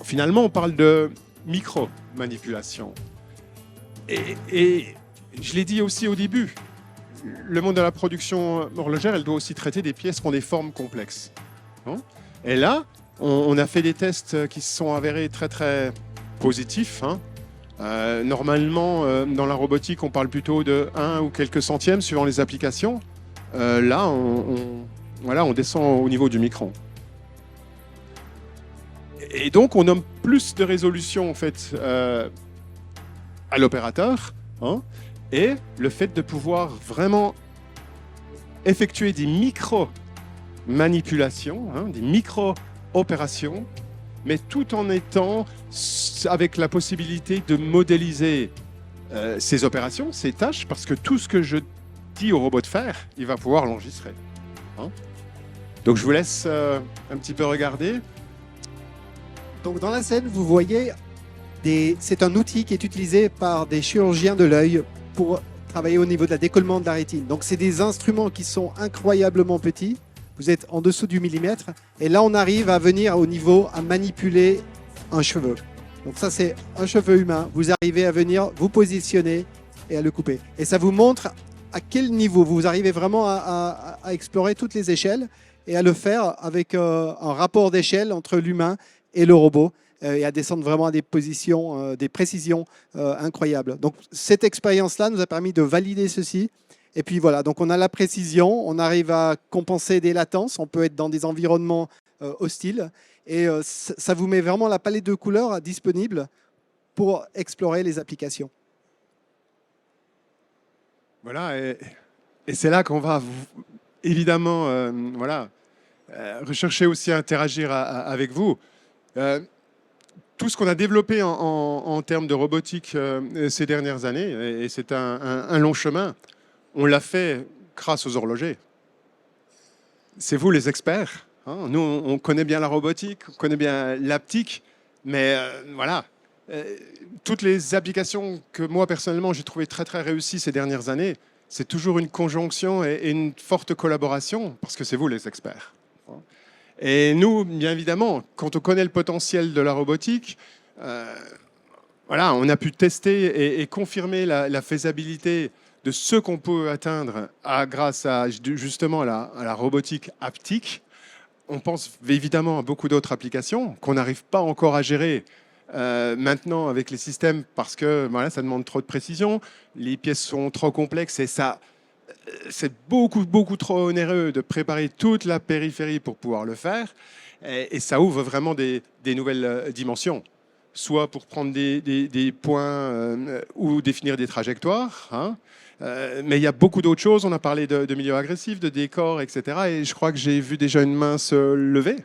Finalement, on parle de micro-manipulation. Et je l'ai dit aussi au début, le monde de la production horlogère, elle doit aussi traiter des pièces qui ont des formes complexes. Et là, on a fait des tests qui se sont avérés très, très positifs. Normalement, dans la robotique, on parle plutôt de 1 ou quelques centièmes suivant les applications. Là, on descend au niveau du micron. Et donc, on nomme plus de résolution en fait, à l'opérateur. Et le fait de pouvoir vraiment effectuer des micro-manipulations, des micro-opérations, mais tout en étant avec la possibilité de modéliser ces opérations, ces tâches, parce que tout ce que je dis au robot de faire, il va pouvoir l'enregistrer. Donc je vous laisse un petit peu regarder. Donc dans la scène, vous voyez, c'est un outil qui est utilisé par des chirurgiens de l'œil pour travailler au niveau de la décollement de la rétine. Donc c'est des instruments qui sont incroyablement petits. Vous êtes en dessous du millimètre. Et là, on arrive à venir au niveau à manipuler un cheveu. Donc ça, c'est un cheveu humain. Vous arrivez à venir vous positionner et à le couper. Et ça vous montre à quel niveau vous arrivez vraiment à explorer toutes les échelles et à le faire avec un rapport d'échelle entre l'humain et le robot et à descendre vraiment à des positions, des précisions incroyables. Donc cette expérience-là nous a permis de valider ceci. Et puis voilà, donc on a la précision, on arrive à compenser des latences, on peut être dans des environnements hostiles. Et ça vous met vraiment la palette de couleurs disponible pour explorer les applications. Voilà, et c'est là qu'on va évidemment rechercher aussi à interagir avec vous. tout ce qu'on a développé en termes de robotique ces dernières années, et c'est un long chemin, on l'a fait grâce aux horlogers. C'est vous les experts. Hein. Nous, on connaît bien la robotique, on connaît bien l'haptique, mais voilà. Toutes les applications que moi, personnellement, j'ai trouvées très, très réussies ces dernières années, c'est toujours une conjonction et une forte collaboration, parce que c'est vous les experts. Et nous, bien évidemment, quand on connaît le potentiel de la robotique, voilà, on a pu tester et confirmer la faisabilité de ce qu'on peut atteindre grâce à justement à la robotique haptique. On pense évidemment à beaucoup d'autres applications qu'on n'arrive pas encore à gérer maintenant avec les systèmes parce que voilà, ça demande trop de précision, les pièces sont trop complexes et ça, c'est beaucoup trop onéreux de préparer toute la périphérie pour pouvoir le faire. Et ça ouvre vraiment des nouvelles dimensions, soit pour prendre des points ou définir des trajectoires. Hein. Mais il y a beaucoup d'autres choses. On a parlé de milieux agressifs, de décors, etc. Et je crois que j'ai vu déjà une main se lever.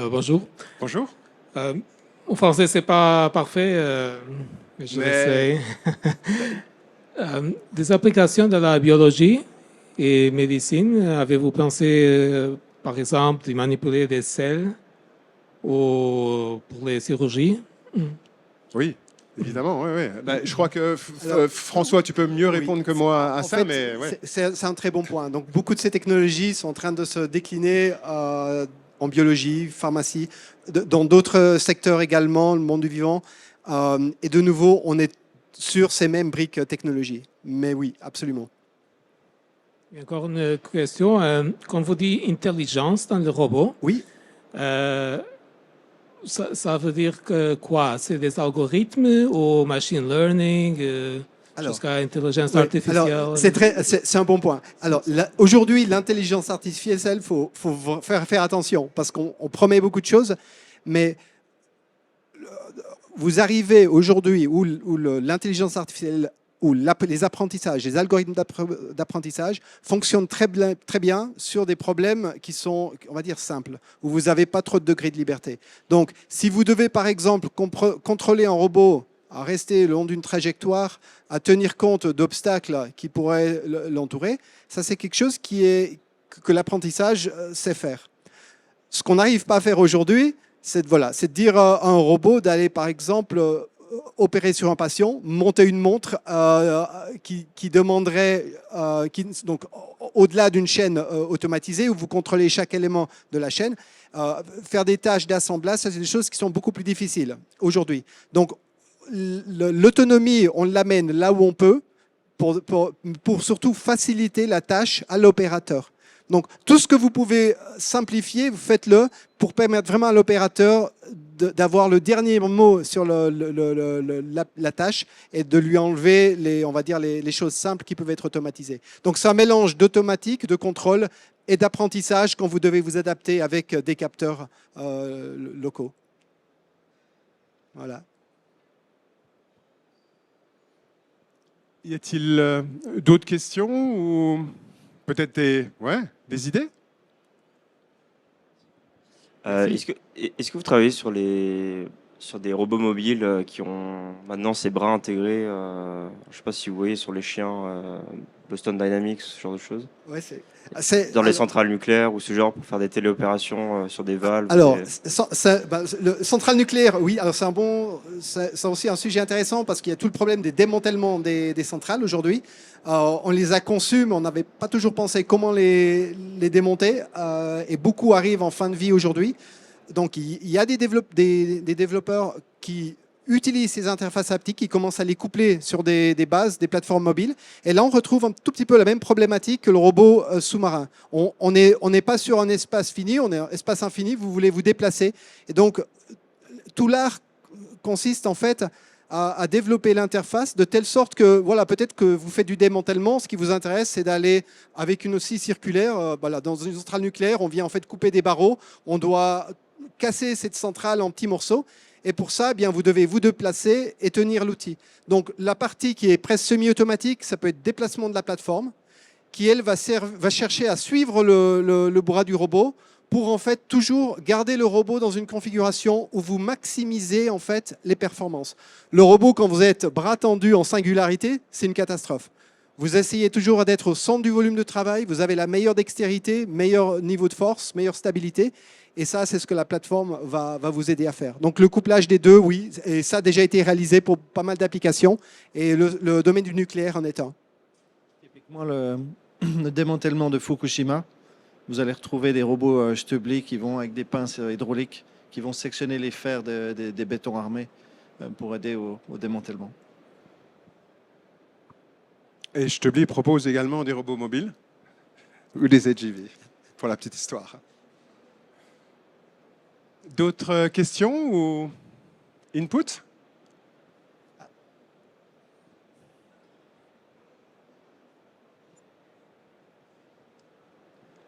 Bonjour. Bonjour. Mon français, c'est pas parfait, mais je vais essayer. Des applications de la biologie et médecine, avez-vous pensé, par exemple, de manipuler des cells pour les chirurgies? Oui, évidemment. Oui, oui. Ben, je crois que François, tu peux mieux répondre que moi à ça. Mais ouais. C'est un très bon point. Donc, beaucoup de ces technologies sont en train de se décliner en biologie, pharmacie, dans d'autres secteurs également, le monde du vivant. Et de nouveau, on est sur ces mêmes briques technologies. Mais oui, absolument. Il y a encore une question. Quand vous dites intelligence dans le robot, oui. Ça veut dire que quoi? C'est des algorithmes ou machine learning jusqu'à intelligence artificielle? C'est un bon point. Alors, aujourd'hui, l'intelligence artificielle, il faut faire attention parce qu'on promet beaucoup de choses, mais vous arrivez aujourd'hui où l'intelligence artificielle, où les apprentissages, les algorithmes d'apprentissage fonctionnent très bien sur des problèmes qui sont, on va dire, simples, où vous n'avez pas trop de degrés de liberté. Donc, si vous devez, par exemple, contrôler un robot à rester le long d'une trajectoire, à tenir compte d'obstacles qui pourraient l'entourer, ça, c'est quelque chose que l'apprentissage sait faire. Ce qu'on n'arrive pas à faire aujourd'hui, c'est de dire à un robot d'aller, par exemple, opérer sur un patient, monter une montre qui demanderait, donc au-delà d'une chaîne automatisée où vous contrôlez chaque élément de la chaîne, faire des tâches d'assemblage, ça c'est des choses qui sont beaucoup plus difficiles aujourd'hui. Donc l'autonomie, on l'amène là où on peut pour surtout faciliter la tâche à l'opérateur. Donc, tout ce que vous pouvez simplifier, vous faites-le pour permettre vraiment à l'opérateur d'avoir le dernier mot sur la tâche et de lui enlever on va dire, les choses simples qui peuvent être automatisées. Donc, c'est un mélange d'automatique, de contrôle et d'apprentissage quand vous devez vous adapter avec des capteurs locaux. Voilà. Y a-t-il d'autres questions ou peut-être des idées? Est-ce que vous travaillez sur des robots mobiles qui ont maintenant ces bras intégrés je ne sais pas si vous voyez sur les chiens Boston Dynamics, ce genre de choses. Ouais, dans les centrales nucléaires ou ce genre pour faire des téléopérations sur des valves. Alors, le centrale nucléaire, oui. Alors c'est aussi un sujet intéressant parce qu'il y a tout le problème des démantèlements des centrales aujourd'hui. On les a conçues, mais on n'avait pas toujours pensé comment les démonter. Et beaucoup arrivent en fin de vie aujourd'hui. Donc, il y a des développeurs qui utilisent ces interfaces haptiques, qui commencent à les coupler sur des bases, des plateformes mobiles. Et là, on retrouve un tout petit peu la même problématique que le robot sous-marin. On n'est pas sur un espace fini, on est un espace infini, vous voulez vous déplacer. Et donc, tout l'art consiste en fait à développer l'interface de telle sorte que, voilà, peut-être que vous faites du démantèlement, ce qui vous intéresse, c'est d'aller avec une scie circulaire. Voilà, dans une centrale nucléaire, on vient en fait couper des barreaux, on doit casser cette centrale en petits morceaux. Et pour ça, eh bien, vous devez vous déplacer et tenir l'outil. Donc, la partie qui est presque semi-automatique, ça peut être déplacement de la plateforme, qui, elle, va chercher à suivre le bras du robot pour en fait toujours garder le robot dans une configuration où vous maximisez en fait les performances. Le robot, quand vous êtes bras tendu en singularité, c'est une catastrophe. Vous essayez toujours d'être au centre du volume de travail, vous avez la meilleure dextérité, meilleur niveau de force, meilleure stabilité. Et ça, c'est ce que la plateforme va vous aider à faire. Donc le couplage des deux, oui, et ça a déjà été réalisé pour pas mal d'applications, et le domaine du nucléaire en est un. Typiquement, le démantèlement de Fukushima, vous allez retrouver des robots Stubli qui vont, avec des pinces hydrauliques, qui vont sectionner les fers des bétons armés pour aider au démantèlement. Et Stubli propose également des robots mobiles ou des AGV, pour la petite histoire. D'autres questions ou input?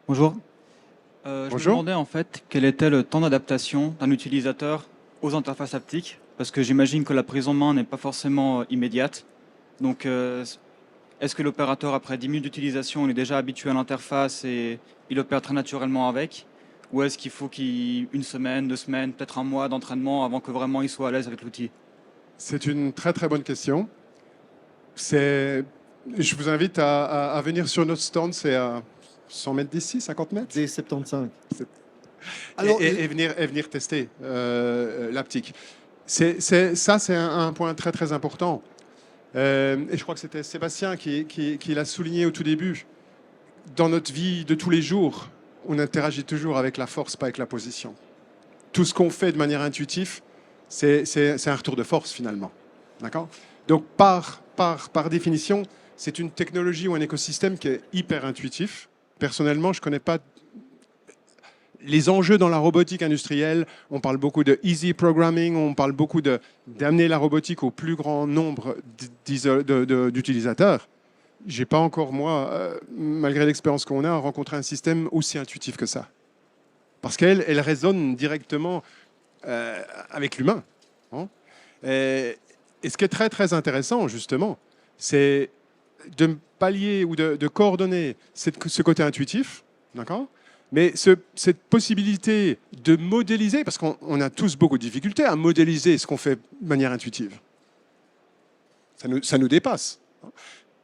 Bonjour. Je me demandais en fait quel était le temps d'adaptation d'un utilisateur aux interfaces haptiques, parce que j'imagine que la prise en main n'est pas forcément immédiate. Donc, est-ce que l'opérateur, après 10 minutes d'utilisation, il est déjà habitué à l'interface et il opère très naturellement avec? Ou est-ce qu'il faut une semaine, 2 semaines, peut-être un mois d'entraînement avant que vraiment il soit à l'aise avec l'outil? C'est une très très bonne question. Je vous invite à venir sur notre stand, c'est à 100 mètres d'ici, 50 mètres? C'est 75. Et venir tester l'aptique. Ça, c'est un point très très important. Et je crois que c'était Sébastien qui l'a souligné au tout début. Dans notre vie de tous les jours, on interagit toujours avec la force, pas avec la position. Tout ce qu'on fait de manière intuitive, c'est un retour de force finalement. D'accord? Donc par définition, c'est une technologie ou un écosystème qui est hyper intuitif. Personnellement, je ne connais pas les enjeux dans la robotique industrielle. On parle beaucoup de easy programming, on parle beaucoup d'amener la robotique au plus grand nombre d'utilisateurs. Je n'ai pas encore, moi, malgré l'expérience qu'on a, rencontré un système aussi intuitif que ça. Parce qu'elle résonne directement avec l'humain. Hein. Et ce qui est très, très intéressant, justement, c'est de pallier ou de coordonner ce côté intuitif, d'accord ? Mais cette possibilité de modéliser, parce qu'on a tous beaucoup de difficultés à modéliser ce qu'on fait de manière intuitive. Ça nous dépasse.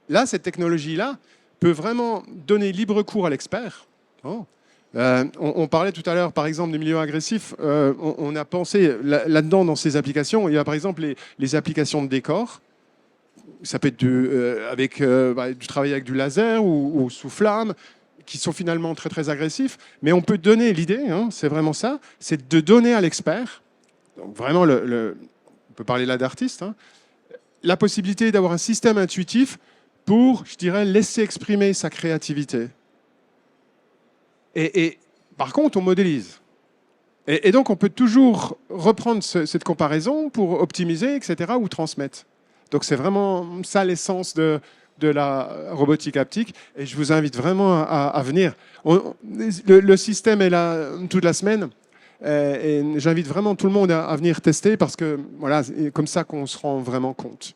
Là, cette technologie-là peut vraiment donner libre cours à l'expert. On parlait tout à l'heure, par exemple, des milieux agressifs. On a pensé là-dedans, dans ces applications, il y a par exemple les applications de décor. Ça peut être du travail avec du laser ou sous flamme, qui sont finalement très, très agressifs. Mais on peut donner l'idée, c'est vraiment ça, c'est de donner à l'expert, donc vraiment, on peut parler là d'artiste, la possibilité d'avoir un système intuitif pour, je dirais, laisser exprimer sa créativité. Et par contre, on modélise. Et donc, on peut toujours reprendre cette comparaison pour optimiser, etc., ou transmettre. Donc, c'est vraiment ça l'essence de la robotique haptique. Et je vous invite vraiment à venir. Le système est là toute la semaine. Et j'invite vraiment tout le monde à venir tester parce que voilà, c'est comme ça qu'on se rend vraiment compte.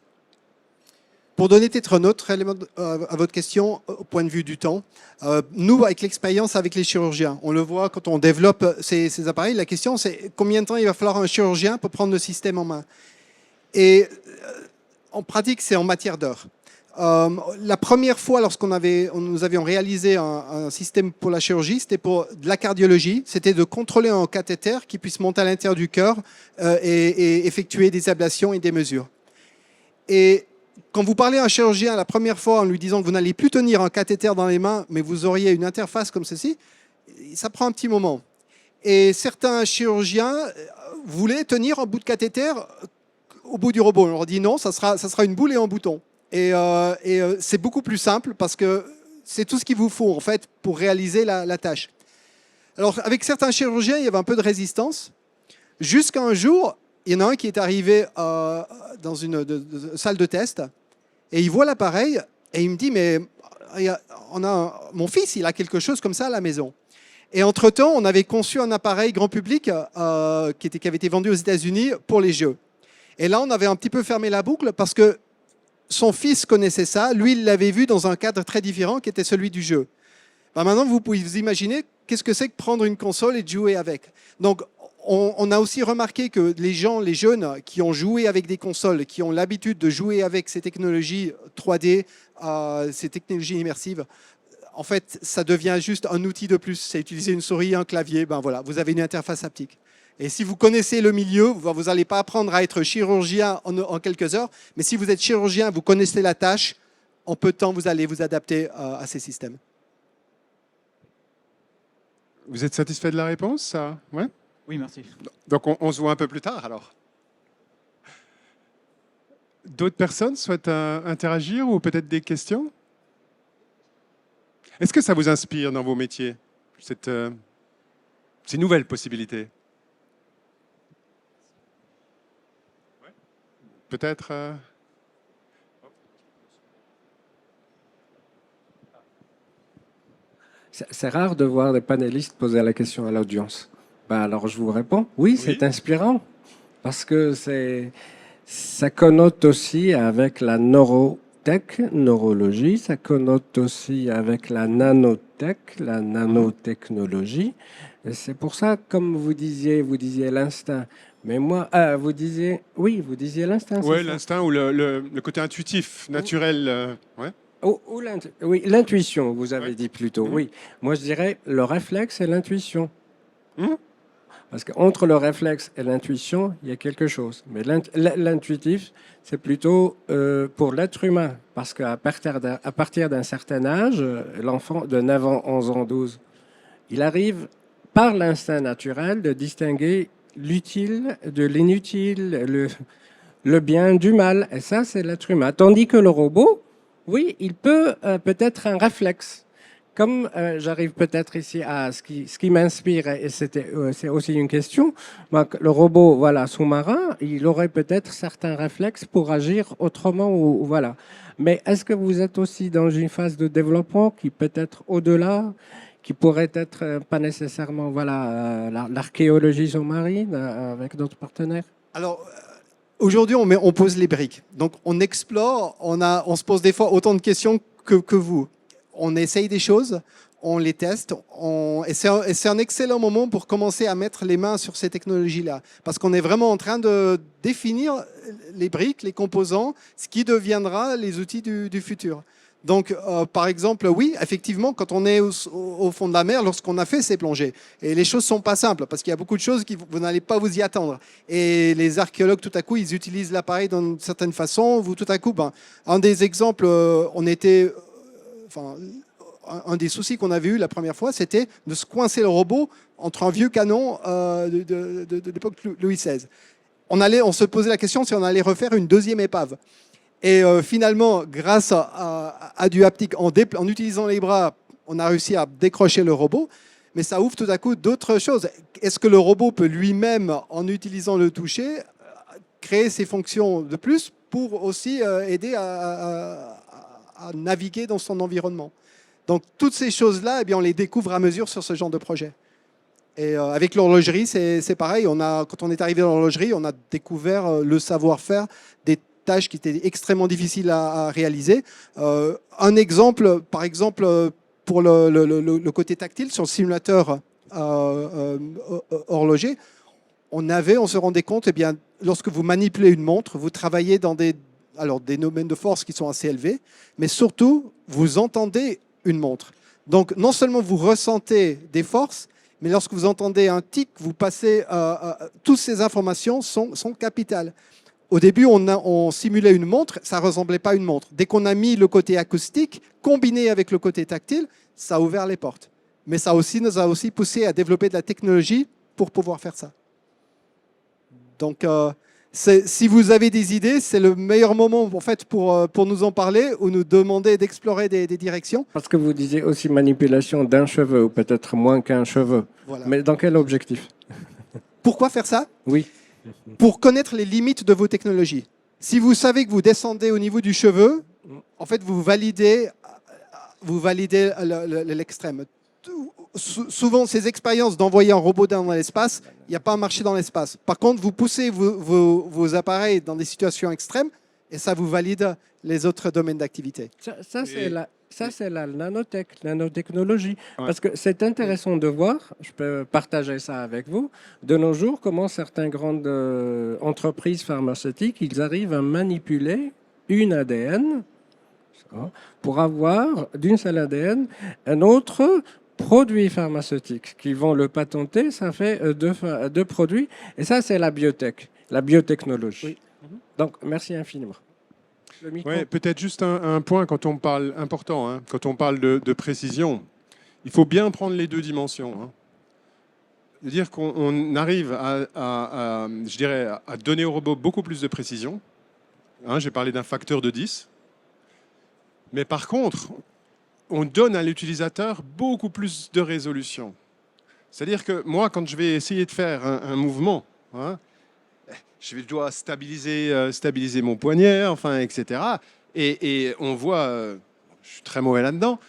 Pour donner peut-être un autre élément à votre question, au point de vue du temps, nous, avec l'expérience avec les chirurgiens, on le voit quand on développe ces appareils, la question c'est combien de temps il va falloir un chirurgien pour prendre le système en main. Et en pratique, c'est en matière d'heures. La première fois, nous avions réalisé un système pour la chirurgie, c'était pour de la cardiologie, c'était de contrôler un cathéter qui puisse monter à l'intérieur du cœur et effectuer des ablations et des mesures. Et quand vous parlez à un chirurgien la première fois en lui disant que vous n'allez plus tenir un cathéter dans les mains, mais vous auriez une interface comme ceci, ça prend un petit moment. Et certains chirurgiens voulaient tenir un bout de cathéter au bout du robot. On leur dit non, ça sera une boule et un bouton. Et c'est beaucoup plus simple parce que c'est tout ce qu'il vous faut en fait pour réaliser la tâche. Alors avec certains chirurgiens, il y avait un peu de résistance. Jusqu'à un jour, il y en a un qui est arrivé dans une salle de test et il voit l'appareil et il me dit mais mon fils il a quelque chose comme ça à la maison. Et entre-temps, on avait conçu un appareil grand public qui avait été vendu aux États-Unis pour les jeux. Et là, on avait un petit peu fermé la boucle parce que son fils connaissait ça, lui il l'avait vu dans un cadre très différent qui était celui du jeu. Ben maintenant vous pouvez vous imaginer qu'est-ce que c'est que prendre une console et de jouer avec. Donc on a aussi remarqué que les jeunes qui ont joué avec des consoles, qui ont l'habitude de jouer avec ces technologies 3D, ces technologies immersives, en fait, ça devient juste un outil de plus. C'est utiliser une souris, un clavier, ben voilà, vous avez une interface haptique. Et si vous connaissez le milieu, vous n'allez pas apprendre à être chirurgien en quelques heures, mais si vous êtes chirurgien, vous connaissez la tâche, en peu de temps, vous allez vous adapter à ces systèmes. Vous êtes satisfait de la réponse, ça? Ouais. Oui, merci. Donc, on se voit un peu plus tard, alors. D'autres personnes souhaitent interagir ou peut-être des questions? Est-ce que ça vous inspire dans vos métiers, ces nouvelles possibilités? Peut-être C'est rare de voir des panélistes poser la question à l'audience. Ben alors je vous réponds, oui, c'est inspirant, parce que ça connote aussi avec la neurologie, ça connote aussi avec la nanotech, la nanotechnologie. C'est pour ça, comme vous disiez l'instinct. Mais moi, vous disiez l'instinct. Oui, l'instinct ou le côté intuitif, naturel. Ouais. Oui, l'intuition, vous avez dit plutôt. Oui, moi je dirais le réflexe et l'intuition. Parce qu'entre le réflexe et l'intuition, il y a quelque chose. Mais l'intuitif, c'est plutôt pour l'être humain. Parce qu'à partir d'un certain âge, l'enfant de 9 ans, 11 ans, 12, il arrive par l'instinct naturel de distinguer l'utile de l'inutile, le bien du mal. Et ça, c'est l'être humain. Tandis que le robot, oui, il peut peut-être un réflexe. Comme j'arrive peut-être ici à ce qui m'inspire, et c'est aussi une question, le robot sous-marin, il aurait peut-être certains réflexes pour agir autrement. Voilà. Mais est-ce que vous êtes aussi dans une phase de développement qui peut être au-delà, qui pourrait être pas nécessairement l'archéologie sous-marine avec d'autres partenaires? Alors, aujourd'hui, on pose les briques. Donc, on explore, on se pose des fois autant de questions que vous. On essaye des choses, on les teste, et c'est un excellent moment pour commencer à mettre les mains sur ces technologies-là. Parce qu'on est vraiment en train de définir les briques, les composants, ce qui deviendra les outils du futur. Donc, par exemple, oui, effectivement, quand on est au fond de la mer, lorsqu'on a fait ces plongées, et les choses ne sont pas simples, parce qu'il y a beaucoup de choses que vous n'allez pas vous y attendre. Et les archéologues, tout à coup, ils utilisent l'appareil d'une certaine façon. Vous, tout à coup, un des exemples, un des soucis qu'on avait eu la première fois, c'était de se coincer le robot entre un vieux canon de l'époque Louis XVI. On se posait la question si on allait refaire une deuxième épave. Et finalement, grâce à du haptique, en utilisant les bras, on a réussi à décrocher le robot. Mais ça ouvre tout à coup d'autres choses. Est-ce que le robot peut lui-même, en utilisant le toucher, créer ses fonctions de plus pour aussi aider à naviguer dans son environnement? Donc, toutes ces choses-là, on les découvre à mesure sur ce genre de projet. Et avec l'horlogerie, c'est pareil. Quand on est arrivé dans l'horlogerie, on a découvert le savoir-faire des tâches qui étaient extrêmement difficiles à réaliser. Un exemple, par exemple, pour le côté tactile, sur le simulateur horloger, on se rendait compte, lorsque vous manipulez une montre, vous travaillez dans des domaines de force qui sont assez élevés, mais surtout, vous entendez une montre. Donc, non seulement vous ressentez des forces, mais lorsque vous entendez un tic, vous passez... toutes ces informations sont capitales. Au début, on simulait une montre, ça ne ressemblait pas à une montre. Dès qu'on a mis le côté acoustique, combiné avec le côté tactile, ça a ouvert les portes. Mais ça nous a aussi poussé à développer de la technologie pour pouvoir faire ça. Donc, si vous avez des idées, c'est le meilleur moment en fait, pour nous en parler ou nous demander d'explorer des directions. Parce que vous disiez aussi manipulation d'un cheveu, ou peut-être moins qu'un cheveu. Voilà. Mais dans quel objectif? Pourquoi faire ça? Oui. Pour connaître les limites de vos technologies. Si vous savez que vous descendez au niveau du cheveu, en fait, vous validez l'extrême. Souvent, ces expériences d'envoyer un robot dans l'espace, il n'y a pas un marché dans l'espace. Par contre, vous poussez vos appareils dans des situations extrêmes, Et ça vous valide les autres domaines d'activité. Ça c'est la nanotech, nanotechnologie. Ouais. Parce que c'est intéressant de voir, je peux partager ça avec vous, de nos jours, comment certaines grandes entreprises pharmaceutiques, ils arrivent à manipuler une ADN pour avoir d'une seule ADN un autre produit pharmaceutique. Qu'ils vont le patenter, ça fait deux produits. Et ça, c'est la biotech, la biotechnologie. Oui. Donc, merci infiniment. Ouais, peut-être juste un point quand on parle important, hein, quand on parle de précision, il faut bien prendre les deux dimensions. Hein. C'est-à-dire qu'on arrive je dirais, à donner au robot beaucoup plus de précision. Hein, j'ai parlé d'un facteur de 10. Mais par contre, on donne à l'utilisateur beaucoup plus de résolution. C'est-à-dire que moi, quand je vais essayer de faire un mouvement, hein, je dois stabiliser mon poignet, enfin, etc. Et on voit, je suis très mauvais là-dedans,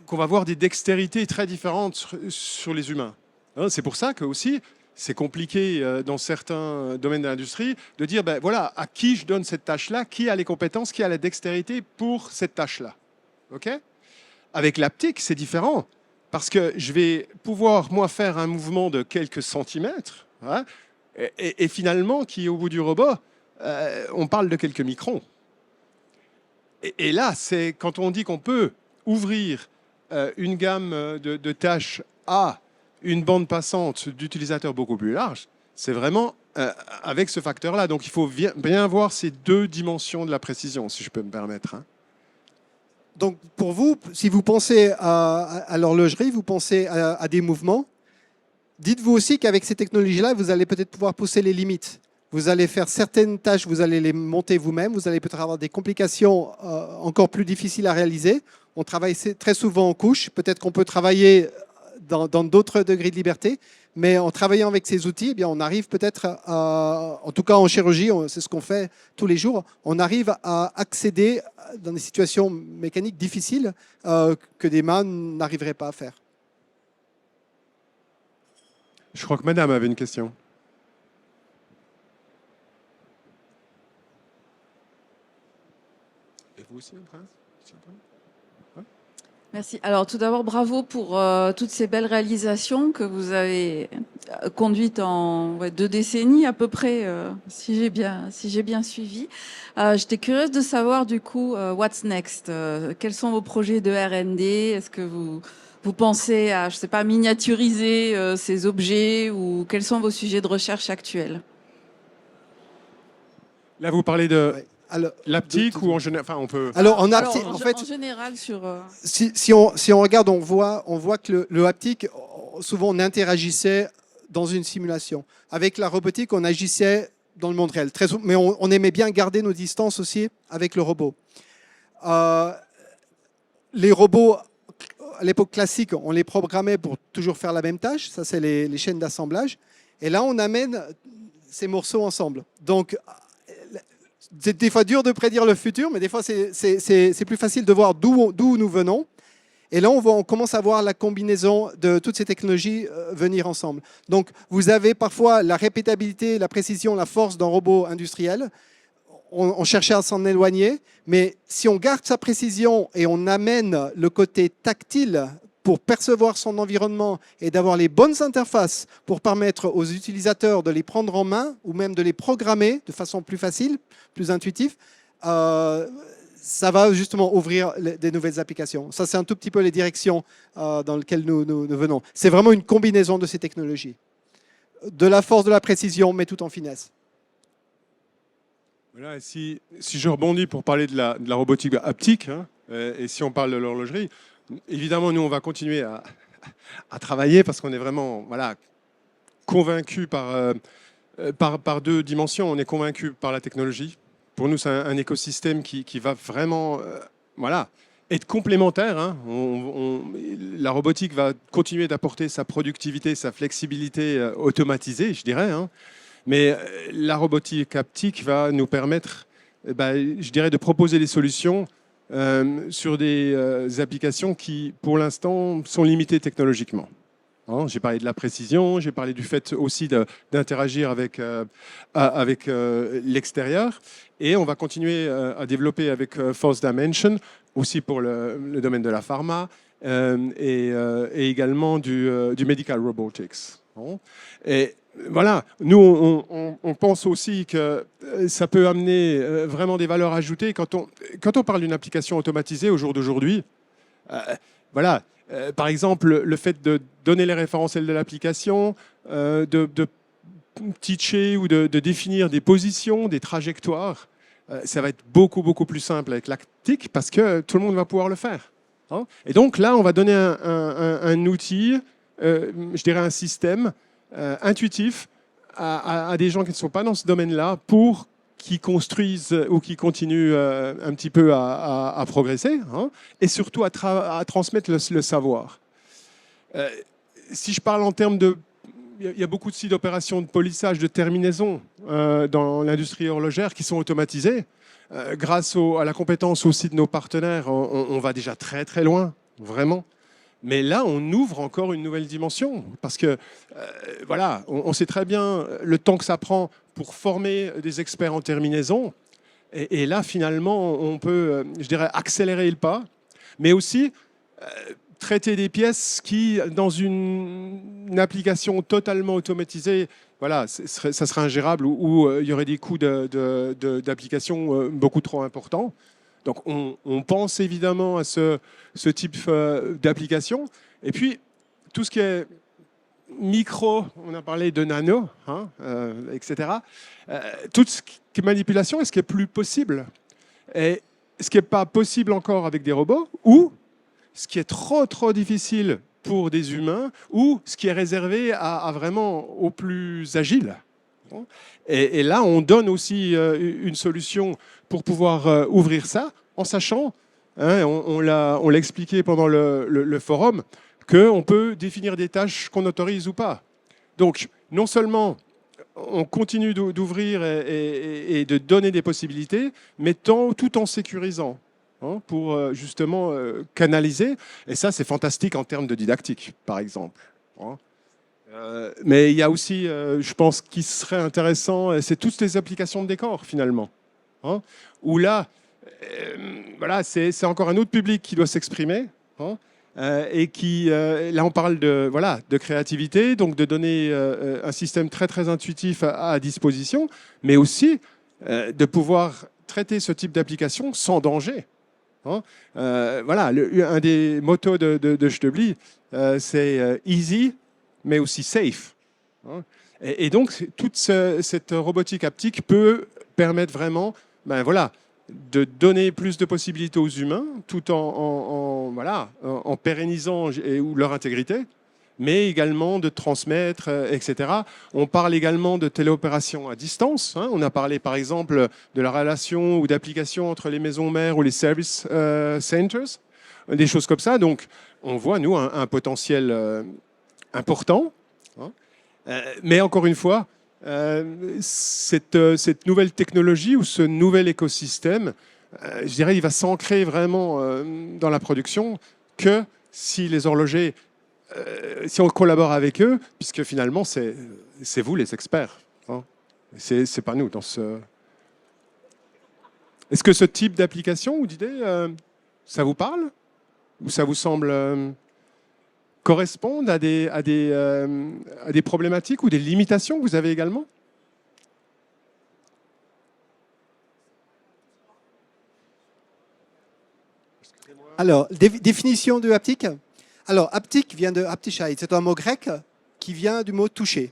qu'on va voir des dextérités très différentes sur les humains. C'est pour ça que aussi, c'est compliqué dans certains domaines de l'industrie de dire, ben voilà, à qui je donne cette tâche-là, qui a les compétences, qui a la dextérité pour cette tâche-là. OK ? Avec l'haptique, c'est différent, parce que je vais pouvoir, moi, faire un mouvement de quelques centimètres, hein, et finalement, qui au bout du robot, on parle de quelques microns. Et là, c'est quand on dit qu'on peut ouvrir une gamme de tâches à une bande passante d'utilisateurs beaucoup plus large, c'est vraiment avec ce facteur-là. Donc il faut bien voir ces deux dimensions de la précision, si je peux me permettre. Hein. Donc pour vous, si vous pensez à l'horlogerie, vous pensez à des mouvements, dites-vous aussi qu'avec ces technologies-là, vous allez peut-être pouvoir pousser les limites. Vous allez faire certaines tâches, vous allez les monter vous-même, vous allez peut-être avoir des complications encore plus difficiles à réaliser. On travaille très souvent en couche, peut-être qu'on peut travailler dans d'autres degrés de liberté, mais en travaillant avec ces outils, eh bien, on arrive peut-être, en tout cas en chirurgie, c'est ce qu'on fait tous les jours, on arrive à accéder dans des situations mécaniques difficiles que des mains n'arriveraient pas à faire. Je crois que madame avait une question. Et vous aussi, Prince ? Merci. Alors tout d'abord, bravo pour toutes ces belles réalisations que vous avez conduites en 2 décennies à peu près, si j'ai bien suivi. J'étais curieuse de savoir du coup, what's next ? Quels sont vos projets de R&D ? Est-ce que vous pensez à, je sais pas, miniaturiser ces objets ou quels sont vos sujets de recherche actuels ? Là, vous parlez de... Ouais. L'haptique ou en général, enfin on peut. Alors en haptique, en fait, en général sur. Si on regarde, on voit que le haptique, souvent on interagissait dans une simulation. Avec la robotique, on agissait dans le monde réel. Mais on aimait bien garder nos distances aussi avec le robot. Les robots à l'époque classique, on les programmait pour toujours faire la même tâche. Ça, c'est les chaînes d'assemblage. Et là, on amène ces morceaux ensemble. Donc c'est des fois dur de prédire le futur, mais des fois c'est plus facile de voir d'où nous venons. Et là, on commence à voir la combinaison de toutes ces technologies venir ensemble. Donc, vous avez parfois la répétabilité, la précision, la force d'un robot industriel. On cherchait à s'en éloigner, mais si on garde sa précision et on amène le côté tactile pour percevoir son environnement et d'avoir les bonnes interfaces pour permettre aux utilisateurs de les prendre en main ou même de les programmer de façon plus facile, plus intuitive, ça va justement ouvrir des nouvelles applications. Ça, c'est un tout petit peu les directions dans lesquelles nous venons. C'est vraiment une combinaison de ces technologies. De la force, de la précision, mais tout en finesse. Voilà, et si je rebondis pour parler de la robotique haptique, hein, et si on parle de l'horlogerie, évidemment, nous, on va continuer à travailler parce qu'on est vraiment convaincus par deux dimensions. On est convaincus par la technologie. Pour nous, c'est un écosystème qui va vraiment être complémentaire. Hein. La robotique va continuer d'apporter sa productivité, sa flexibilité automatisée, je dirais. Hein. Mais la robotique haptique va nous permettre, je dirais, de proposer des solutions sur des applications qui, pour l'instant, sont limitées technologiquement. J'ai parlé de la précision, j'ai parlé du fait aussi d'interagir avec l'extérieur. Et on va continuer à développer avec Force Dimension, aussi pour le domaine de la pharma, et également du medical robotics. Et voilà, nous, on pense aussi que ça peut amener vraiment des valeurs ajoutées. Quand on parle d'une application automatisée au jour d'aujourd'hui, voilà, par exemple, le fait de donner les référentiels de l'application, de teacher ou de définir des positions, des trajectoires, ça va être beaucoup, beaucoup plus simple avec l'Aptic parce que tout le monde va pouvoir le faire. Et donc là, on va donner un outil, je dirais un système intuitif à des gens qui ne sont pas dans ce domaine-là pour qu'ils construisent ou qui continuent un petit peu à progresser, et surtout à transmettre le savoir. Si je parle en termes de... Il y a beaucoup de sites d'opérations de polissage, de terminaison dans l'industrie horlogère qui sont automatisés. Grâce à la compétence aussi de nos partenaires, on va déjà très très loin, vraiment. Mais là, on ouvre encore une nouvelle dimension parce que, voilà, on sait très bien le temps que ça prend pour former des experts en terminaison. Et là, finalement, on peut, je dirais, accélérer le pas, mais aussi traiter des pièces qui, dans une application totalement automatisée, voilà, ça serait ingérable ou il y aurait des coûts d'application beaucoup trop importants. Donc on pense évidemment à ce type d'application. Et puis, tout ce qui est micro, on a parlé de nano, etc. Toute ce qui est manipulation, est-ce qui est plus possible? Et ce qui n'est pas possible encore avec des robots, ou ce qui est trop difficile pour des humains, ou ce qui est réservé à vraiment aux plus agiles. Et là, on donne aussi une solution pour pouvoir ouvrir ça, en sachant, on l'a expliqué pendant le forum, qu'on peut définir des tâches qu'on autorise ou pas. Donc, non seulement on continue d'ouvrir et de donner des possibilités, mais tout en sécurisant, pour justement canaliser. Et ça, c'est fantastique en termes de didactique, par exemple. Mais il y a aussi, je pense, qui serait intéressant, c'est toutes les applications de décor, finalement. Où là, voilà, c'est encore un autre public qui doit s'exprimer. Et qui, là, on parle de créativité, donc de donner un système très intuitif à disposition, mais aussi de pouvoir traiter ce type d'application sans danger. Voilà, un des mottos de Stubli, c'est easy, mais aussi safe. Et donc, toute cette robotique haptique peut permettre vraiment, voilà, de donner plus de possibilités aux humains, tout en pérennisant leur intégrité, mais également de transmettre, etc. On parle également de téléopération à distance. On a parlé, par exemple, de la relation ou d'application entre les maisons mères ou les service centers, des choses comme ça. Donc, on voit, nous, un potentiel important. Mais encore une fois, cette nouvelle technologie ou ce nouvel écosystème, je dirais, il va s'ancrer vraiment dans la production que si les horlogers, si on collabore avec eux, puisque finalement, c'est vous les experts. C'est pas nous dans ce... Est-ce que ce type d'application ou d'idée, ça vous parle? Ou ça vous semble correspondre à des problématiques ou des limitations que vous avez également? Alors, définition de haptique. Alors, haptique vient de haptischai. C'est un mot grec qui vient du mot toucher.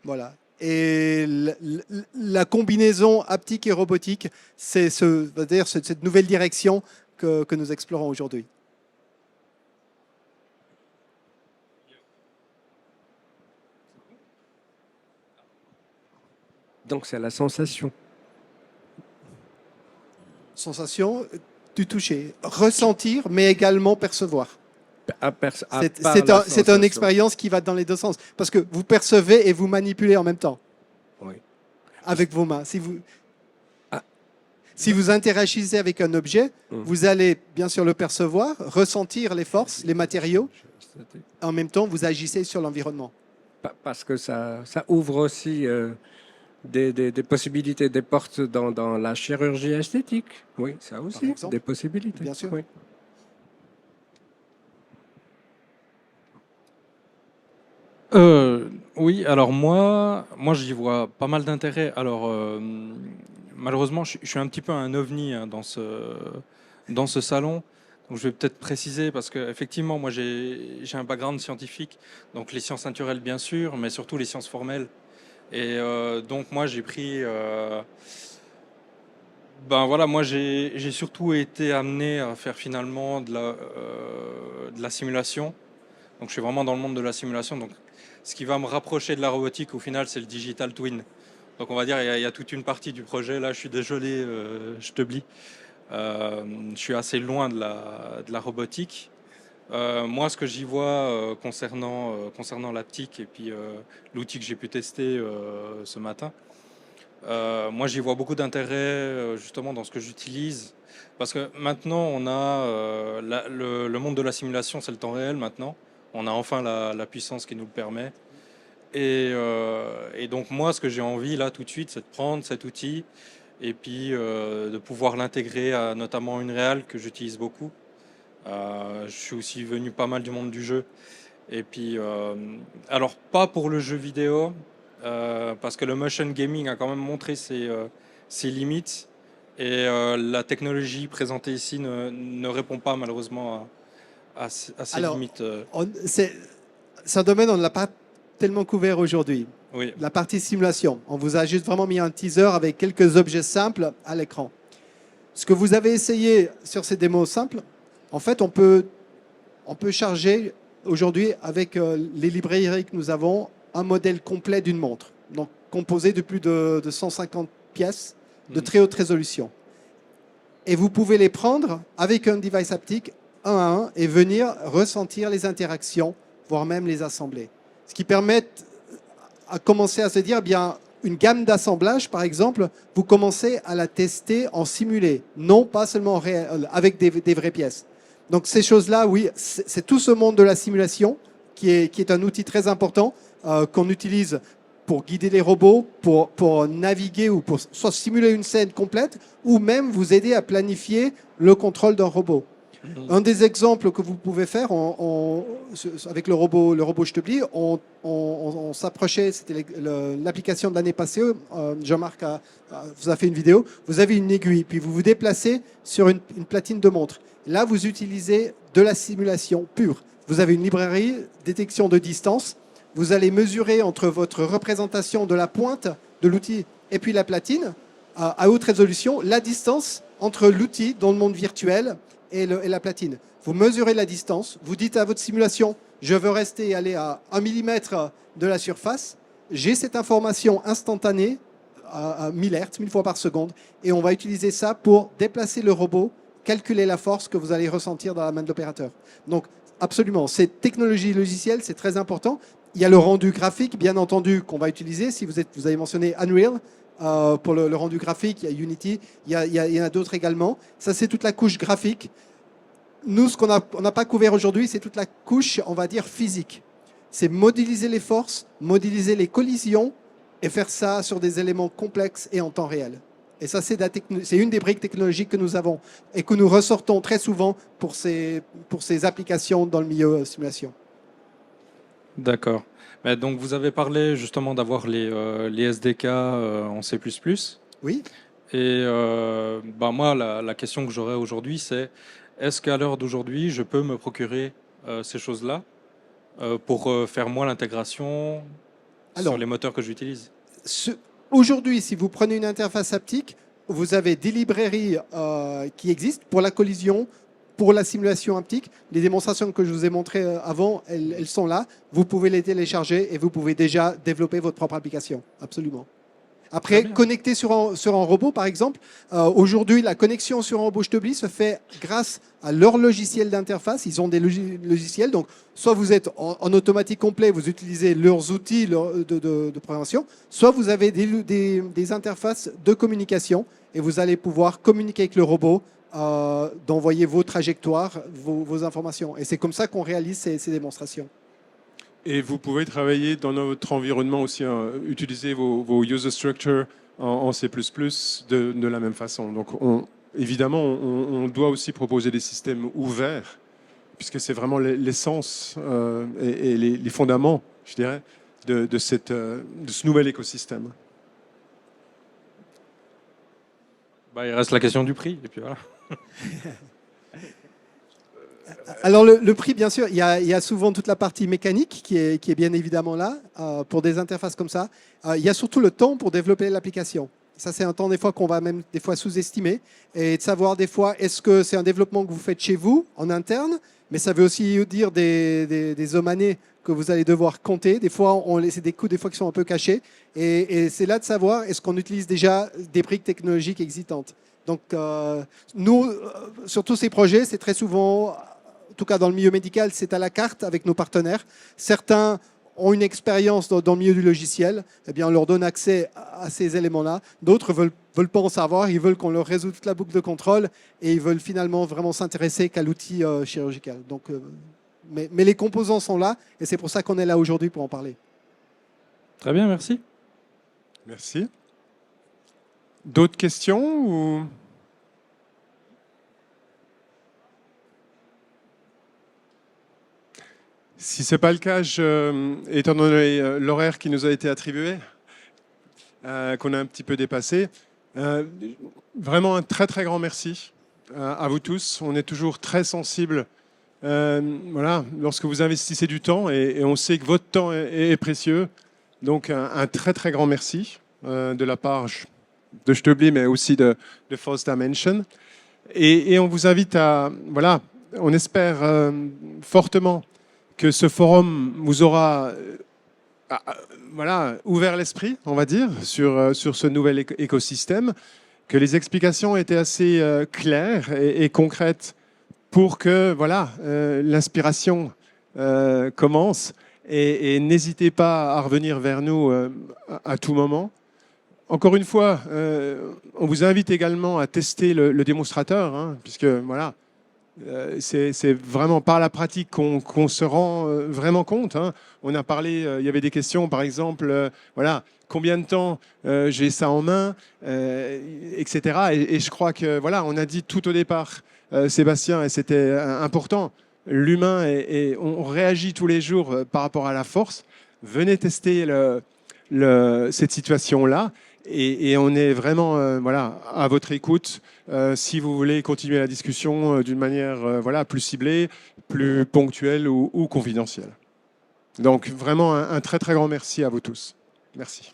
Voilà. Et la combinaison haptique et robotique, c'est cette nouvelle direction que nous explorons aujourd'hui. Donc c'est la sensation. Sensation du toucher. Ressentir, mais également percevoir. C'est une expérience qui va dans les deux sens. Parce que vous percevez et vous manipulez en même temps. Oui. Avec vos mains. Si vous interagissez avec un objet, vous allez bien sûr le percevoir, ressentir les forces, les matériaux, En même temps, vous agissez sur l'environnement. Parce que ça ouvre aussi des possibilités, des portes dans la chirurgie esthétique. Oui, ça aussi, des possibilités. Bien sûr. Oui. Oui, alors moi j'y vois pas mal d'intérêt. Alors malheureusement, je suis un petit peu un ovni hein, dans ce salon. Donc je vais peut-être préciser parce que effectivement, moi j'ai un background scientifique, donc les sciences naturelles bien sûr, mais surtout les sciences formelles. Et donc moi j'ai pris, ben voilà, moi j'ai surtout été amené à faire finalement de la simulation. Donc je suis vraiment dans le monde de la simulation. Donc ce qui va me rapprocher de la robotique au final, c'est le digital twin. Donc on va dire il y a toute une partie du projet. Là, je suis désolé, je t'oublie. Je suis assez loin de la robotique. Moi, ce que j'y vois concernant l'aptique et puis l'outil que j'ai pu tester ce matin, moi j'y vois beaucoup d'intérêt justement dans ce que j'utilise. Parce que maintenant, on a le monde de la simulation, c'est le temps réel maintenant. On a enfin la puissance qui nous le permet. Et donc moi, ce que j'ai envie là tout de suite, c'est de prendre cet outil et puis de pouvoir l'intégrer à notamment une réal que j'utilise beaucoup. Je suis aussi venu pas mal du monde du jeu. Et puis, alors pas pour le jeu vidéo, parce que le motion gaming a quand même montré ses limites. Et la technologie présentée ici ne répond pas malheureusement à ces limites. C'est un domaine on ne l'a pas tellement couvert aujourd'hui. Oui. La partie simulation. On vous a juste vraiment mis un teaser avec quelques objets simples à l'écran. Ce que vous avez essayé sur ces démos simples, en fait, on peut charger aujourd'hui avec les librairies que nous avons un modèle complet d'une montre, donc composé de plus de 150 pièces de très haute résolution. Et vous pouvez les prendre avec un device haptique un à un et venir ressentir les interactions, voire même les assembler. Ce qui permet à commencer à se dire, bien, une gamme d'assemblage, par exemple, vous commencez à la tester en simulé, non pas seulement en réel, avec des vraies pièces. Donc ces choses-là, oui, c'est tout ce monde de la simulation qui est un outil très important qu'on utilise pour guider les robots, pour naviguer ou pour soit simuler une scène complète ou même vous aider à planifier le contrôle d'un robot. Un des exemples que vous pouvez faire avec le robot Stubli, on s'approchait, c'était l'application de l'année passée, Jean-Marc vous a fait une vidéo, vous avez une aiguille, puis vous vous déplacez sur une platine de montre. Là, vous utilisez de la simulation pure. Vous avez une librairie, détection de distance, vous allez mesurer entre votre représentation de la pointe de l'outil et puis la platine, à haute résolution, la distance entre l'outil dans le monde virtuel et la platine. Vous mesurez la distance, vous dites à votre simulation, je veux rester aller à 1 mm de la surface, j'ai cette information instantanée à 1000 Hz, 1000 fois par seconde, et on va utiliser ça pour déplacer le robot, calculer la force que vous allez ressentir dans la main de l'opérateur. Donc, absolument, cette technologie logicielle, c'est très important. Il y a le rendu graphique, bien entendu, qu'on va utiliser. Si vous avez mentionné Unreal, pour le rendu graphique, il y a Unity, il y en a d'autres également. Ça, c'est toute la couche graphique. Nous, ce qu'on n'a pas couvert aujourd'hui, c'est toute la couche, on va dire, physique. C'est modéliser les forces, modéliser les collisions et faire ça sur des éléments complexes et en temps réel. Et ça, c'est une des briques technologiques que nous avons et que nous ressortons très souvent pour ces applications dans le milieu simulation. D'accord. Mais donc, vous avez parlé justement d'avoir les SDK en C++. Oui. Et bah moi, la question que j'aurais aujourd'hui, c'est est-ce qu'à l'heure d'aujourd'hui, je peux me procurer ces choses-là pour faire moi l'intégration sur les moteurs que j'utilise? Aujourd'hui, si vous prenez une interface haptique, vous avez des librairies qui existent pour la collision, pour la simulation haptique. Les démonstrations que je vous ai montrées avant, elles sont là. Vous pouvez les télécharger et vous pouvez déjà développer votre propre application. Absolument. Après, connecter sur un robot, par exemple, aujourd'hui, la connexion sur un robot Stubli se fait grâce à leur logiciel d'interface. Ils ont des logiciels. Donc, soit vous êtes en automatique complet, vous utilisez leurs outils de programmation, soit vous avez des interfaces de communication et vous allez pouvoir communiquer avec le robot d'envoyer vos trajectoires, vos informations. Et c'est comme ça qu'on réalise ces démonstrations. Et vous pouvez travailler dans notre environnement aussi, utiliser vos user structures en C++ de la même façon. Donc, évidemment, on doit aussi proposer des systèmes ouverts, puisque c'est vraiment l'essence et les fondements, je dirais, de ce nouvel écosystème. Il reste la question du prix, et puis voilà. Alors le prix, bien sûr, il y a souvent toute la partie mécanique qui est bien évidemment là, pour des interfaces comme ça. Il y a surtout le temps pour développer l'application. Ça, c'est un temps des fois qu'on va même des fois sous-estimer, et de savoir des fois, est-ce que c'est un développement que vous faites chez vous, en interne, mais ça veut aussi dire des hommes-années que vous allez devoir compter. Des fois, c'est des coûts des fois qui sont un peu cachés, et c'est là de savoir, est-ce qu'on utilise déjà des briques technologiques existantes. Donc, nous, sur tous ces projets, c'est très souvent, en tout cas dans le milieu médical, c'est à la carte avec nos partenaires. Certains ont une expérience dans le milieu du logiciel, eh bien, on leur donne accès à ces éléments-là. D'autres veulent pas en savoir, ils veulent qu'on leur résout toute la boucle de contrôle et ils veulent finalement vraiment s'intéresser qu'à l'outil chirurgical. Donc, mais les composants sont là et c'est pour ça qu'on est là aujourd'hui pour en parler. Très bien, merci. Merci. D'autres questions ou... Si ce n'est pas le cas, étant donné l'horaire qui nous a été attribué, qu'on a un petit peu dépassé, vraiment un très très grand merci à vous tous. On est toujours très sensibles voilà, lorsque vous investissez du temps et on sait que votre temps est précieux. Donc un très très grand merci de la part de Stöbli, mais aussi de Force Dimension. Et on vous invite à, voilà, on espère fortement que ce forum vous aura voilà, ouvert l'esprit, on va dire, sur ce nouvel écosystème, que les explications étaient assez claires et concrètes pour que voilà, l'inspiration commence. Et n'hésitez pas à revenir vers nous à tout moment. Encore une fois, on vous invite également à tester le démonstrateur, hein, puisque voilà, c'est vraiment par la pratique qu'on se rend vraiment compte. Hein. On a parlé, il y avait des questions, par exemple, voilà, combien de temps j'ai ça en main, etc. Et je crois que voilà, on a dit tout au départ, Sébastien, et c'était important, l'humain et on réagit tous les jours par rapport à la force. Venez tester cette situation-là. Et on est vraiment voilà, à votre écoute si vous voulez continuer la discussion d'une manière voilà, plus ciblée, plus ponctuelle ou confidentielle. Donc vraiment un très très grand merci à vous tous. Merci.